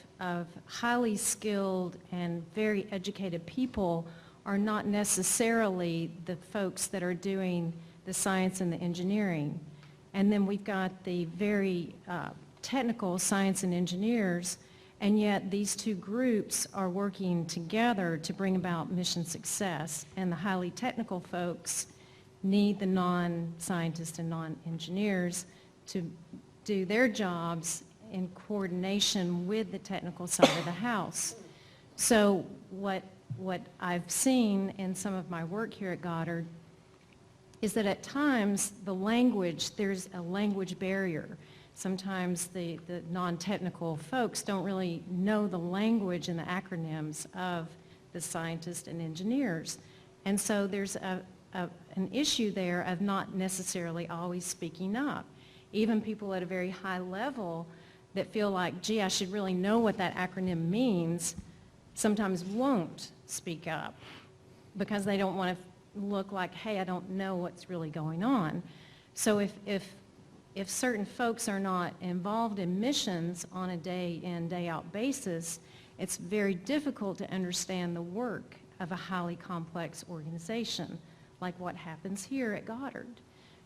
highly skilled and very educated people are not necessarily the folks that are doing the science and the engineering. And then we've got the very technical science and engineers, and yet these two groups are working together to bring about mission success. And the highly technical folks need the non-scientists and non-engineers to do their jobs in coordination with the technical side of the house. So what I've seen in some of my work here at Goddard is that at times the language, there's a language barrier. Sometimes the non-technical folks don't really know the language and the acronyms of the scientists and engineers. And so there's an issue there of not necessarily always speaking up. Even people at a very high level that feel like, gee, I should really know what that acronym means, sometimes won't speak up because they don't want to look like, hey, I don't know what's really going on. So if certain folks are not involved in missions on a day in, day out basis, it's very difficult to understand the work of a highly complex organization, like what happens here at Goddard.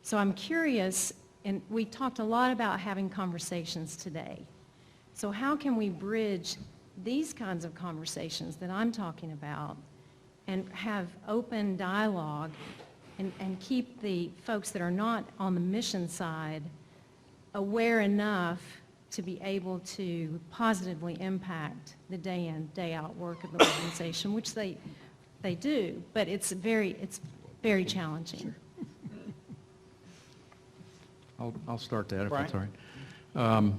So I'm curious, and we talked a lot about having conversations today. So how can we bridge these kinds of conversations that I'm talking about and have open dialogue and keep the folks that are not on the mission side aware enough to be able to positively impact the day in, day out work of the organization, which they do, but it's very challenging. I'll start that if Bryan? that's all right.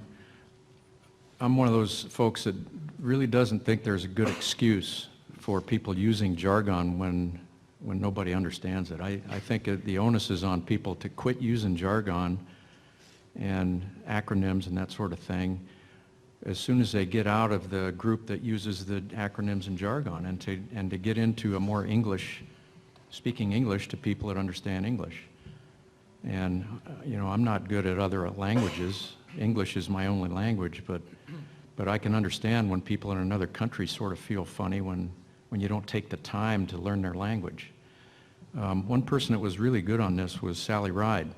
I'm one of those folks that really doesn't think there's a good excuse for people using jargon when nobody understands it. I think the onus is on people to quit using jargon and acronyms and that sort of thing as soon as they get out of the group that uses the acronyms and jargon, and to get into a more speaking English to people that understand English. And I'm not good at other languages. English is my only language, but I can understand when people in another country sort of feel funny when you don't take the time to learn their language. One person that was really good on this was Sally Ride.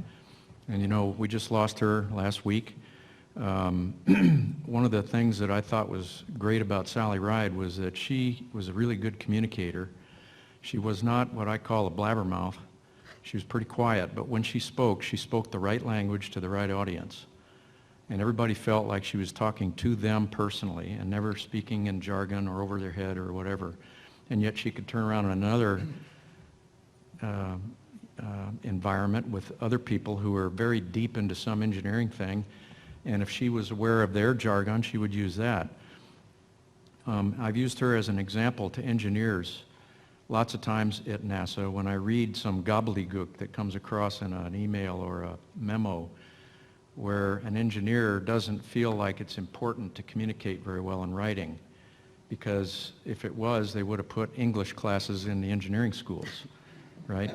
And we just lost her last week. One of the things that I thought was great about Sally Ride was that she was a really good communicator. She was not what I call a blabbermouth. She was pretty quiet, but when she spoke the right language to the right audience. And everybody felt like she was talking to them personally and never speaking in jargon or over their head or whatever. And yet she could turn around in another environment with other people who are very deep into some engineering thing, and if she was aware of their jargon, she would use that. I've used her as an example to engineers lots of times at NASA when I read some gobbledygook that comes across in an email or a memo where an engineer doesn't feel like it's important to communicate very well in writing, because if it was, they would have put English classes in the engineering schools, right?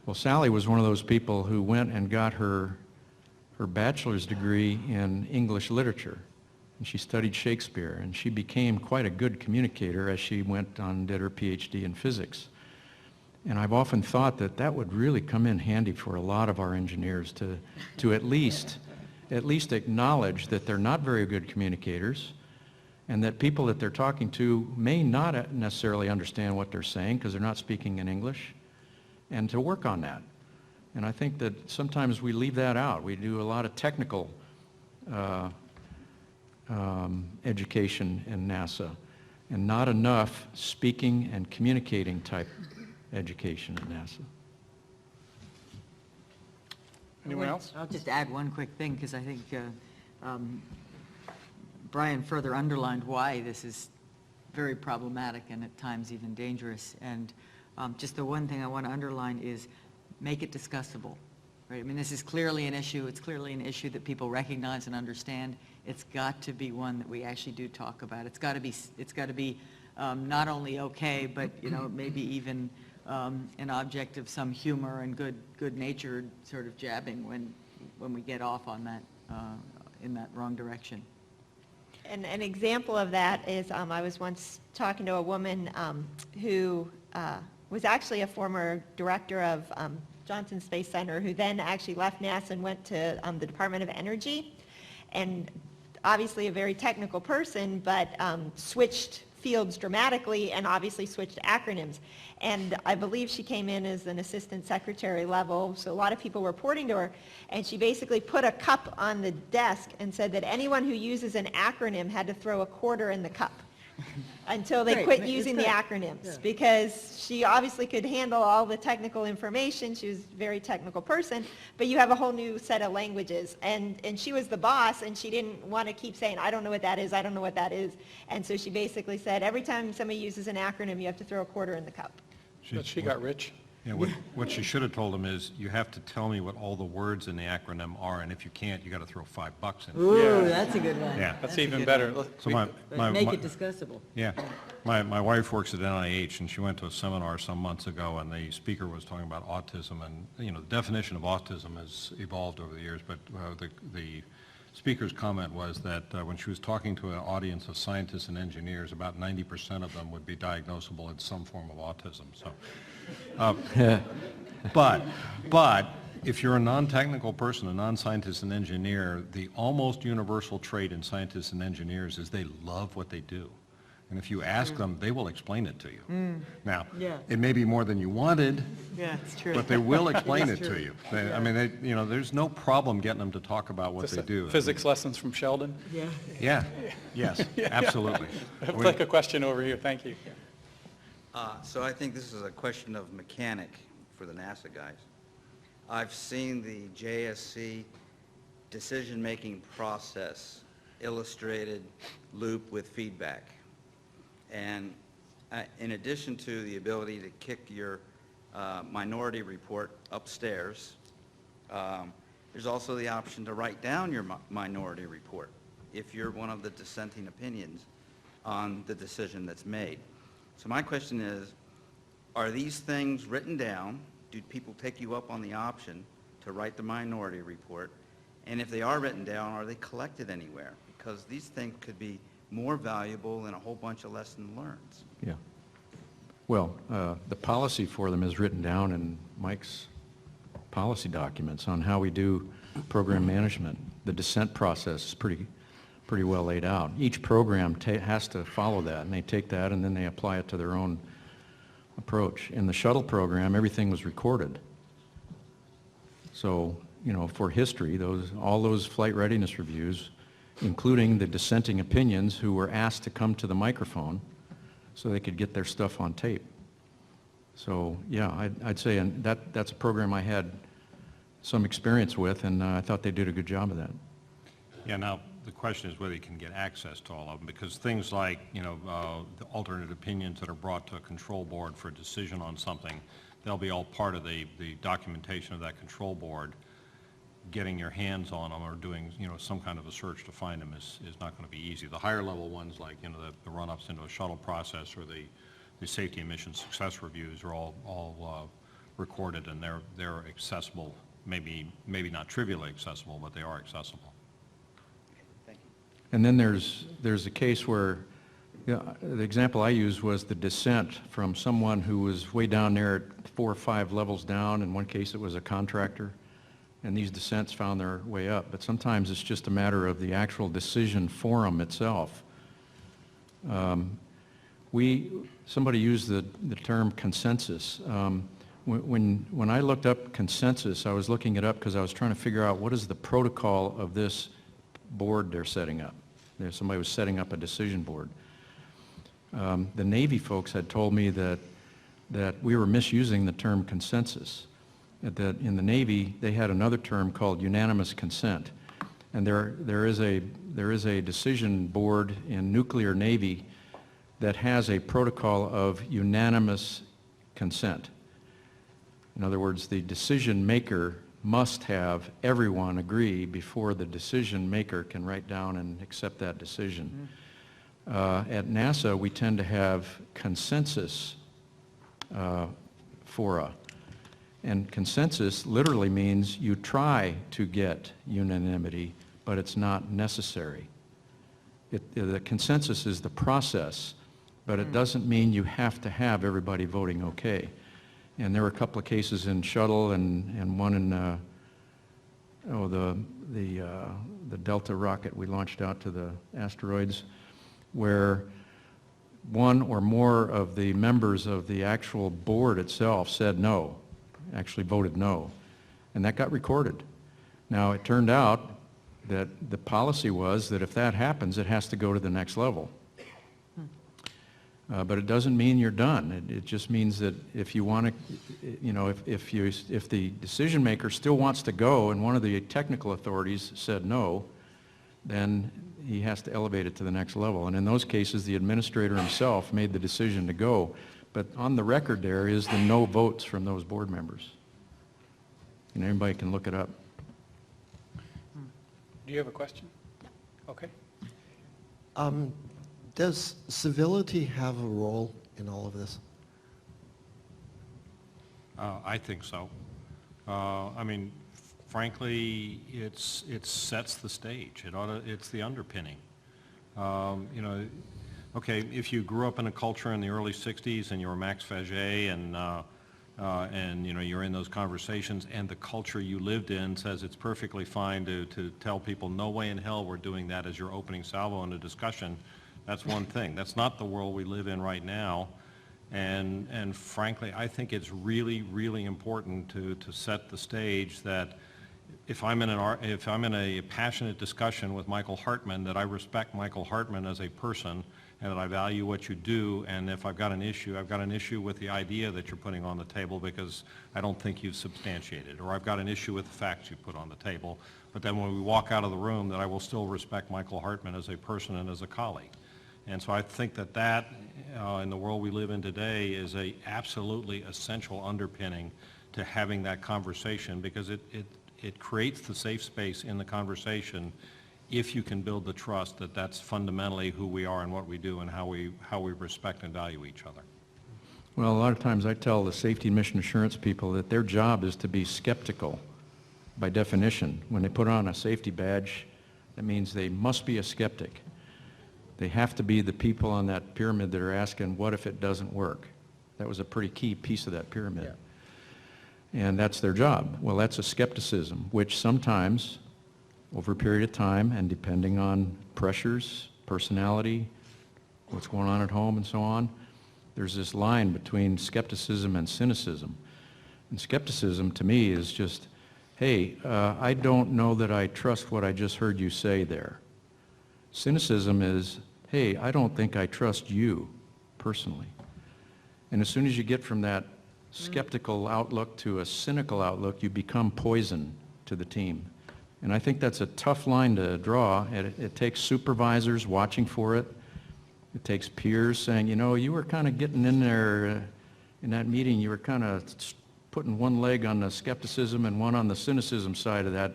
Well, Sally was one of those people who went and got her bachelor's degree in English literature, and she studied Shakespeare, and she became quite a good communicator as she went on and did her PhD in physics. And I've often thought that would really come in handy for a lot of our engineers to at least acknowledge that they're not very good communicators, and that people that they're talking to may not necessarily understand what they're saying because they're not speaking in English, and to work on that. And I think that sometimes we leave that out. We do a lot of technical education in NASA, and not enough speaking and communicating type education in NASA. Anyone else? I'll just add one quick thing, because I think Bryan further underlined why this is very problematic and at times even dangerous. And just the one thing I want to underline is make it discussable. Right? I mean, this is clearly an issue. It's clearly an issue that people recognize and understand. It's got to be one that we actually do talk about. It's got to be not only okay, but maybe even an object of some humor and good-natured sort of jabbing when we get off on that in that wrong direction. And an example of that is I was once talking to a woman who was actually a former director of Johnson Space Center, who then actually left NASA and went to the Department of Energy, and obviously a very technical person, but switched fields dramatically and obviously switched acronyms. And I believe she came in as an assistant secretary level, so a lot of people were reporting to her, and she basically put a cup on the desk and said that anyone who uses an acronym had to throw a quarter in the cup until they Great. quit It's using the great. acronyms, Yeah. because she obviously could handle all the technical information. She was a very technical person, but you have a whole new set of languages. And she was the boss, and she didn't want to keep saying, I don't know what that is, I don't know what that is. And so she basically said, every time somebody uses an acronym, you have to throw a quarter in the cup. But she got rich. Yeah, what she should have told him is, you have to tell me what all the words in the acronym are, and if you can't, you got to throw $5 in. Ooh, Yeah. that's a good one. Yeah. That's a even good better. one. So my But make it discussable. Yeah. My wife works at NIH, and she went to a seminar some months ago, and the speaker was talking about autism, and, the definition of autism has evolved over the years, but the speaker's comment was that when she was talking to an audience of scientists and engineers, about 90% of them would be diagnosable in some form of autism. So, but if you're a non-technical person, a non-scientist and engineer, the almost universal trait in scientists and engineers is they love what they do. And if you ask them, they will explain it to you. Now, Yeah. it may be more than you wanted, Yeah, it's true. but they will explain It's it to true. you. I mean, there's no problem getting them to talk about what they do. Physics lessons from Sheldon. Yeah. Yeah, yes, absolutely. I would like a question over here, thank you. So I think this is a question of mechanic for the NASA guys. I've seen the JSC decision-making process illustrated loop with feedback. And in addition to the ability to kick your minority report upstairs, there's also the option to write down your minority report if you're one of the dissenting opinions on the decision that's made. So my question is, are these things written down? Do people take you up on the option to write the minority report? And if they are written down, are they collected anywhere? Because these things could be more valuable than a whole bunch of lesson learns. Yeah. Well, the policy for them is written down in Mike's policy documents on how we do program management. The dissent process is pretty well laid out. Each program has to follow that, and they take that and then they apply it to their own approach. In the shuttle program, everything was recorded. So, for history, all those flight readiness reviews, including the dissenting opinions who were asked to come to the microphone so they could get their stuff on tape. So, yeah, I'd say that's a program I had some experience with, and I thought they did a good job of that. Yeah, now, the question is whether you can get access to all of them, because things like, the alternate opinions that are brought to a control board for a decision on something, they'll be all part of the documentation of that control board. Getting your hands on them or doing, some kind of a search to find them is not going to be easy. The higher level ones, like, the run-ups into a shuttle process or the safety and mission success reviews are all recorded, and they're accessible, maybe not trivially accessible, but they are accessible. And then there's a case where, the example I used was the dissent from someone who was way down there at 4 or 5 levels down. In one case, it was a contractor, and these dissents found their way up. But sometimes it's just a matter of the actual decision forum itself. Somebody used the term consensus. When I looked up consensus, I was looking it up because I was trying to figure out what is the protocol of this board they're setting up. Somebody was setting up a decision board. The Navy folks had told me that we were misusing the term consensus. That in the Navy, they had another term called unanimous consent. And there is a decision board in nuclear Navy that has a protocol of unanimous consent. In other words, the decision maker must have everyone agree before the decision maker can write down and accept that decision. At NASA, we tend to have consensus fora. And consensus literally means you try to get unanimity, but it's not necessary. The consensus is the process, but it doesn't mean you have to have everybody voting okay. And there were a couple of cases in shuttle and one in the Delta rocket we launched out to the asteroids, where one or more of the members of the actual board itself said no, actually voted no, and that got recorded. Now, it turned out that the policy was that if that happens, it has to go to the next level. But it doesn't mean you're done. It just means that if you want to, you know, if the decision maker still wants to go and one of the technical authorities said no, then he has to elevate it to the next level. And in those cases, the administrator himself made the decision to go. But on the record there is the no votes from those board members. And anybody can look it up. Do you have a question? Okay. Does civility have a role in all of this? I think so. I mean, frankly, it sets the stage. It's the underpinning. You know, okay, if you grew up in a culture in the early 60s and you were Max Faget and you know, you're in those conversations and the culture you lived in says it's perfectly fine to tell people no way in hell we're doing that as your opening salvo in a discussion, that's one thing. That's not the world we live in right now. And frankly, I think it's really, really important to set the stage that if I'm in a passionate discussion with Michael Hartman, that I respect Michael Hartman as a person and that I value what you do, and if I've got an issue with the idea that you're putting on the table because I don't think you've substantiated, or I've got an issue with the facts you put on the table, but then when we walk out of the room that I will still respect Michael Hartman as a person and as a colleague. And so I think that in the world we live in today is a absolutely essential underpinning to having that conversation, because it creates the safe space in the conversation if you can build the trust that that's fundamentally who we are and what we do and how we respect and value each other. Well, a lot of times I tell the safety and mission assurance people that their job is to be skeptical by definition. When they put on a safety badge, that means they must be a skeptic. They have to be the people on that pyramid that are asking, what if it doesn't work? That was a pretty key piece of that pyramid. Yeah. And that's their job. Well, that's a skepticism, which sometimes, over a period of time, and depending on pressures, personality, what's going on at home and so on, there's this line between skepticism and cynicism. And skepticism, to me, is just, hey, I don't know that I trust what I just heard you say there. Cynicism is, hey, I don't think I trust you personally. And as soon as you get from that skeptical outlook to a cynical outlook, you become poison to the team. And I think that's a tough line to draw. It takes supervisors watching for it. It takes peers saying, you know, you were kind of getting in there in that meeting, you were kind of putting one leg on the skepticism and one on the cynicism side of that.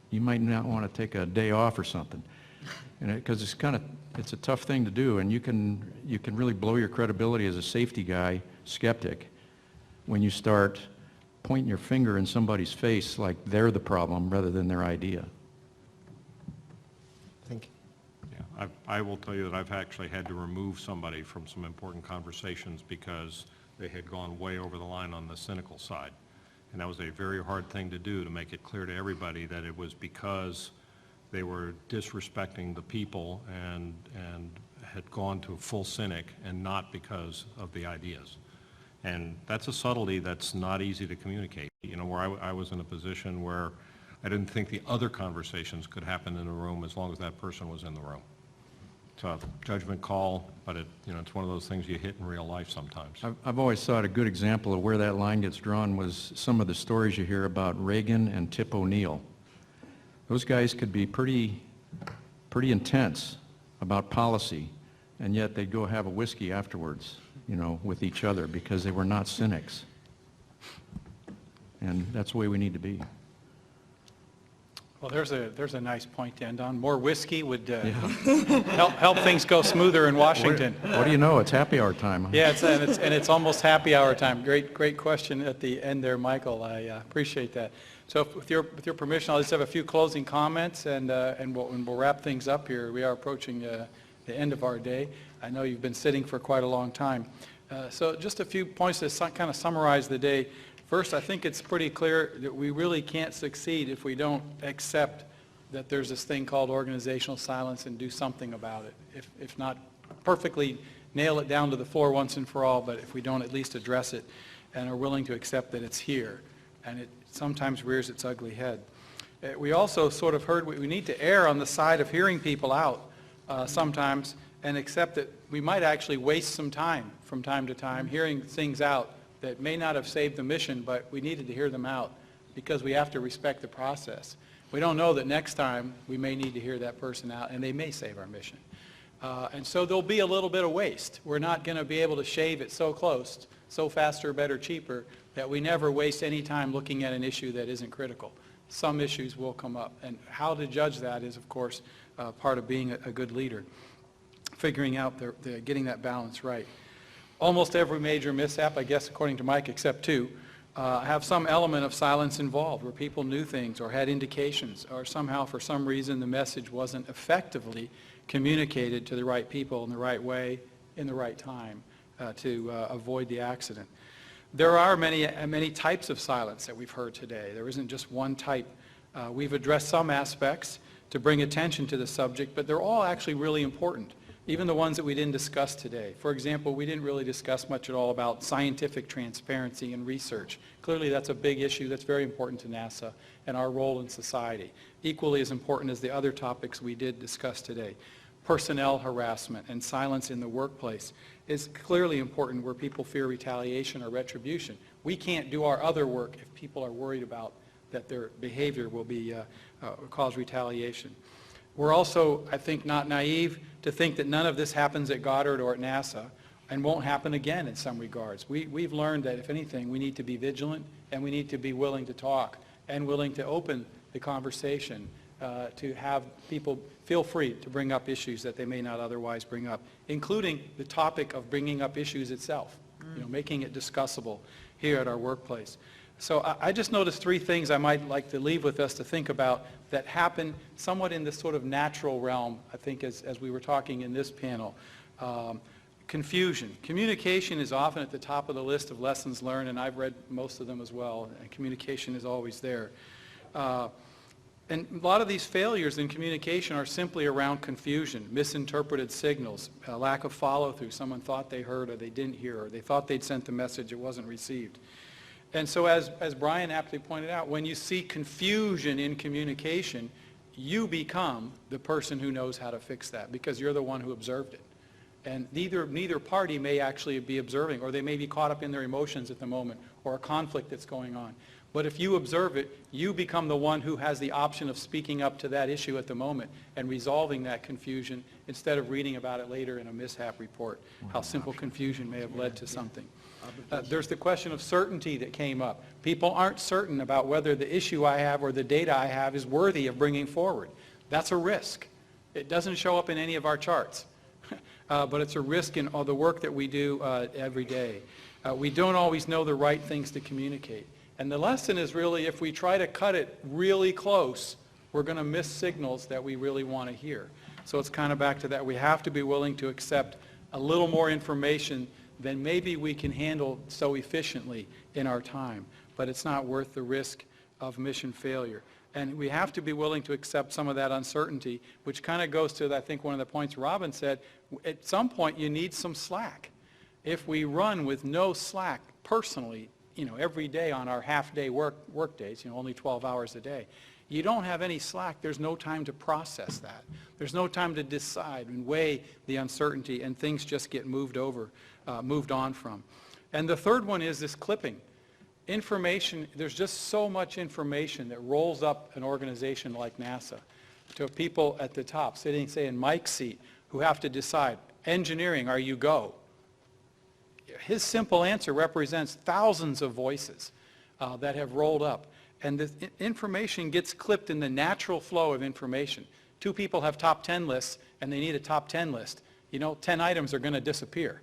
You might not want to take a day off or something. And because it's a tough thing to do, and you can really blow your credibility as a safety guy, skeptic, when you start pointing your finger in somebody's face like they're the problem rather than their idea. Thank you. Yeah, I will tell you that I've actually had to remove somebody from some important conversations because they had gone way over the line on the cynical side. And that was a very hard thing to do, to make it clear to everybody that it was because they were disrespecting the people and had gone to a full cynic, and not because of the ideas. And that's a subtlety that's not easy to communicate. You know, where I was in a position where I didn't think the other conversations could happen in the room as long as that person was in the room. It's a judgment call, but it's one of those things you hit in real life sometimes. I've always thought a good example of where that line gets drawn was some of the stories you hear about Reagan and Tip O'Neill. Those guys could be pretty intense about policy, and yet they'd go have a whiskey afterwards, you know, with each other, because they were not cynics. And that's the way we need to be. Well, there's a nice point to end on. More whiskey would help things go smoother in Washington. What do you know? It's happy hour time. Yeah, it's almost happy hour time. Great question at the end there, Michael. I appreciate that. So with your permission, I'll just have a few closing comments, and we'll wrap things up here. We are approaching the end of our day. I know you've been sitting for quite a long time. So just a few points to kind of summarize the day. First, I think it's pretty clear that we really can't succeed if we don't accept that there's this thing called organizational silence and do something about it. If not perfectly nail it down to the floor once and for all, but if we don't at least address it and are willing to accept that it's here, and it sometimes rears its ugly head. We also sort of heard we need to err on the side of hearing people out sometimes and accept that we might actually waste some time from time to time hearing things out that may not have saved the mission, but we needed to hear them out because we have to respect the process. We don't know that next time we may need to hear that person out, and they may save our mission. And so there'll be a little bit of waste. We're not going to be able to shave it so close, so faster, better, cheaper, that we never waste any time looking at an issue that isn't critical. Some issues will come up, and how to judge that is, of course, part of being a good leader, figuring out getting that balance right. Almost every major mishap, I guess, according to Mike, except two, have some element of silence involved, where people knew things or had indications, or somehow, for some reason, the message wasn't effectively communicated to the right people in the right way, in the right time, to avoid the accident. There are many types of silence that we've heard today. There isn't just one type. We've addressed some aspects to bring attention to the subject, but they're all actually really important, even the ones that we didn't discuss today. For example, we didn't really discuss much at all about scientific transparency and research. Clearly, that's a big issue that's very important to NASA and our role in society, equally as important as the other topics we did discuss today. Personnel harassment and silence in the workplace is clearly important where people fear retaliation or retribution. We can't do our other work if people are worried about that their behavior will be cause retaliation. We're also, I think, not naive to think that none of this happens at Goddard or at NASA and won't happen again in some regards. We've learned that, if anything, we need to be vigilant and we need to be willing to talk and willing to open the conversation to have people feel free to bring up issues that they may not otherwise bring up, including the topic of bringing up issues itself, making it discussable here at our workplace. So I just noticed three things I might like to leave with us to think about that happen somewhat in this sort of natural realm, I think, as we were talking in this panel. Confusion. Communication is often at the top of the list of lessons learned, and I've read most of them as well, and communication is always there. And a lot of these failures in communication are simply around confusion, misinterpreted signals, a lack of follow-through. Someone thought they heard or they didn't hear, or they thought they'd sent the message, it wasn't received. And so as Bryan aptly pointed out, when you see confusion in communication, you become the person who knows how to fix that because you're the one who observed it. And neither party may actually be observing, or they may be caught up in their emotions at the moment, or a conflict that's going on. But if you observe it, you become the one who has the option of speaking up to that issue at the moment and resolving that confusion instead of reading about it later in a mishap report, how simple confusion may have led to something. There's the question of certainty that came up. People aren't certain about whether the issue I have or the data I have is worthy of bringing forward. That's a risk. It doesn't show up in any of our charts, but it's a risk in all the work that we do every day. We don't always know the right things to communicate. And the lesson is really, if we try to cut it really close, we're going to miss signals that we really want to hear. So it's kind of back to that. We have to be willing to accept a little more information than maybe we can handle so efficiently in our time. But it's not worth the risk of mission failure. And we have to be willing to accept some of that uncertainty, which kind of goes to, I think, one of the points Robin said. At some point, you need some slack. If we run with no slack personally, every day on our half-day work days, only 12 hours a day, you don't have any slack. There's no time to process that. There's no time to decide and weigh the uncertainty, and things just get moved on from. And the third one is this clipping. Information, there's just so much information that rolls up an organization like NASA to people at the top, sitting, say, in Mike's seat, who have to decide, engineering, are you go? His simple answer represents thousands of voices that have rolled up. And the information gets clipped in the natural flow of information. Two people have top 10 lists, and they need a top 10 list. 10 items are going to disappear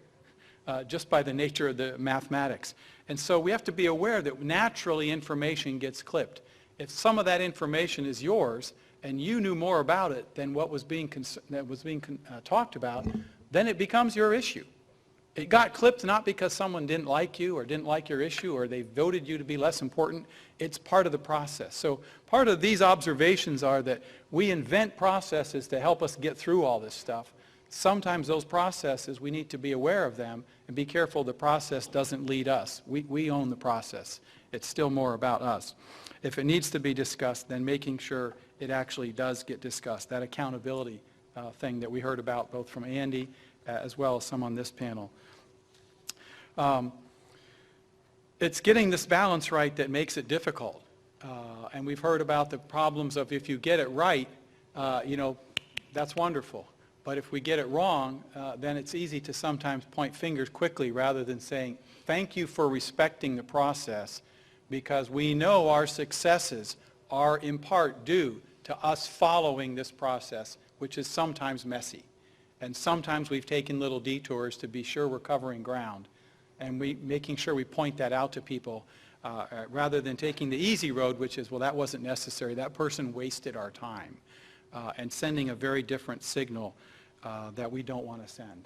just by the nature of the mathematics. And so we have to be aware that naturally information gets clipped. If some of that information is yours, and you knew more about it than what was being talked about, then it becomes your issue. It got clipped not because someone didn't like you or didn't like your issue or they voted you to be less important. It's part of the process. So part of these observations are that we invent processes to help us get through all this stuff. Sometimes those processes, we need to be aware of them and be careful the process doesn't lead us. We own the process. It's still more about us. If it needs to be discussed, then making sure it actually does get discussed. That accountability thing that we heard about both from Andy as well as some on this panel. It's getting this balance right that makes it difficult. And we've heard about the problems of if you get it right, that's wonderful. But if we get it wrong, then it's easy to sometimes point fingers quickly rather than saying, thank you for respecting the process, because we know our successes are in part due to us following this process, which is sometimes messy. And sometimes we've taken little detours to be sure we're covering ground. And making sure we point that out to people rather than taking the easy road, which is, well, that wasn't necessary. That person wasted our time. And sending a very different signal that we don't want to send,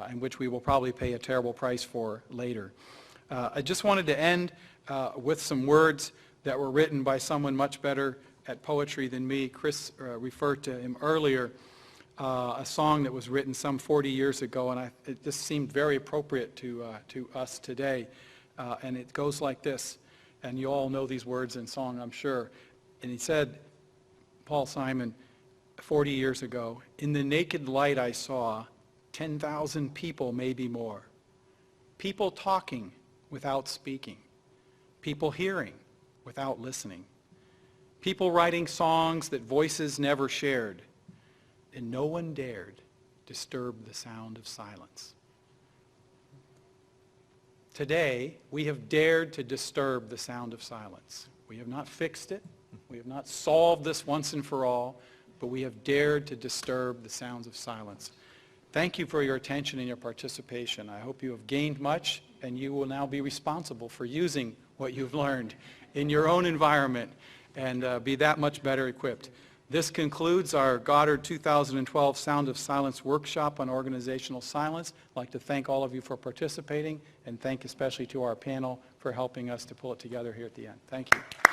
and which we will probably pay a terrible price for later. I just wanted to end with some words that were written by someone much better at poetry than me. Chris referred to him earlier, a song that was written some 40 years ago, and it just seemed very appropriate to us today. And it goes like this, and you all know these words in song, I'm sure. And he said, Paul Simon, 40 years ago, in the naked light I saw 10,000 people, maybe more. People talking without speaking. People hearing without listening. People writing songs that voices never shared. And no one dared disturb the sound of silence. Today, we have dared to disturb the sound of silence. We have not fixed it. We have not solved this once and for all, but we have dared to disturb the sounds of silence. Thank you for your attention and your participation. I hope you have gained much, and you will now be responsible for using what you've learned in your own environment and be that much better equipped. This concludes our Goddard 2012 Sound of Silence workshop on organizational silence. I'd like to thank all of you for participating and thank especially to our panel for helping us to pull it together here at the end. Thank you.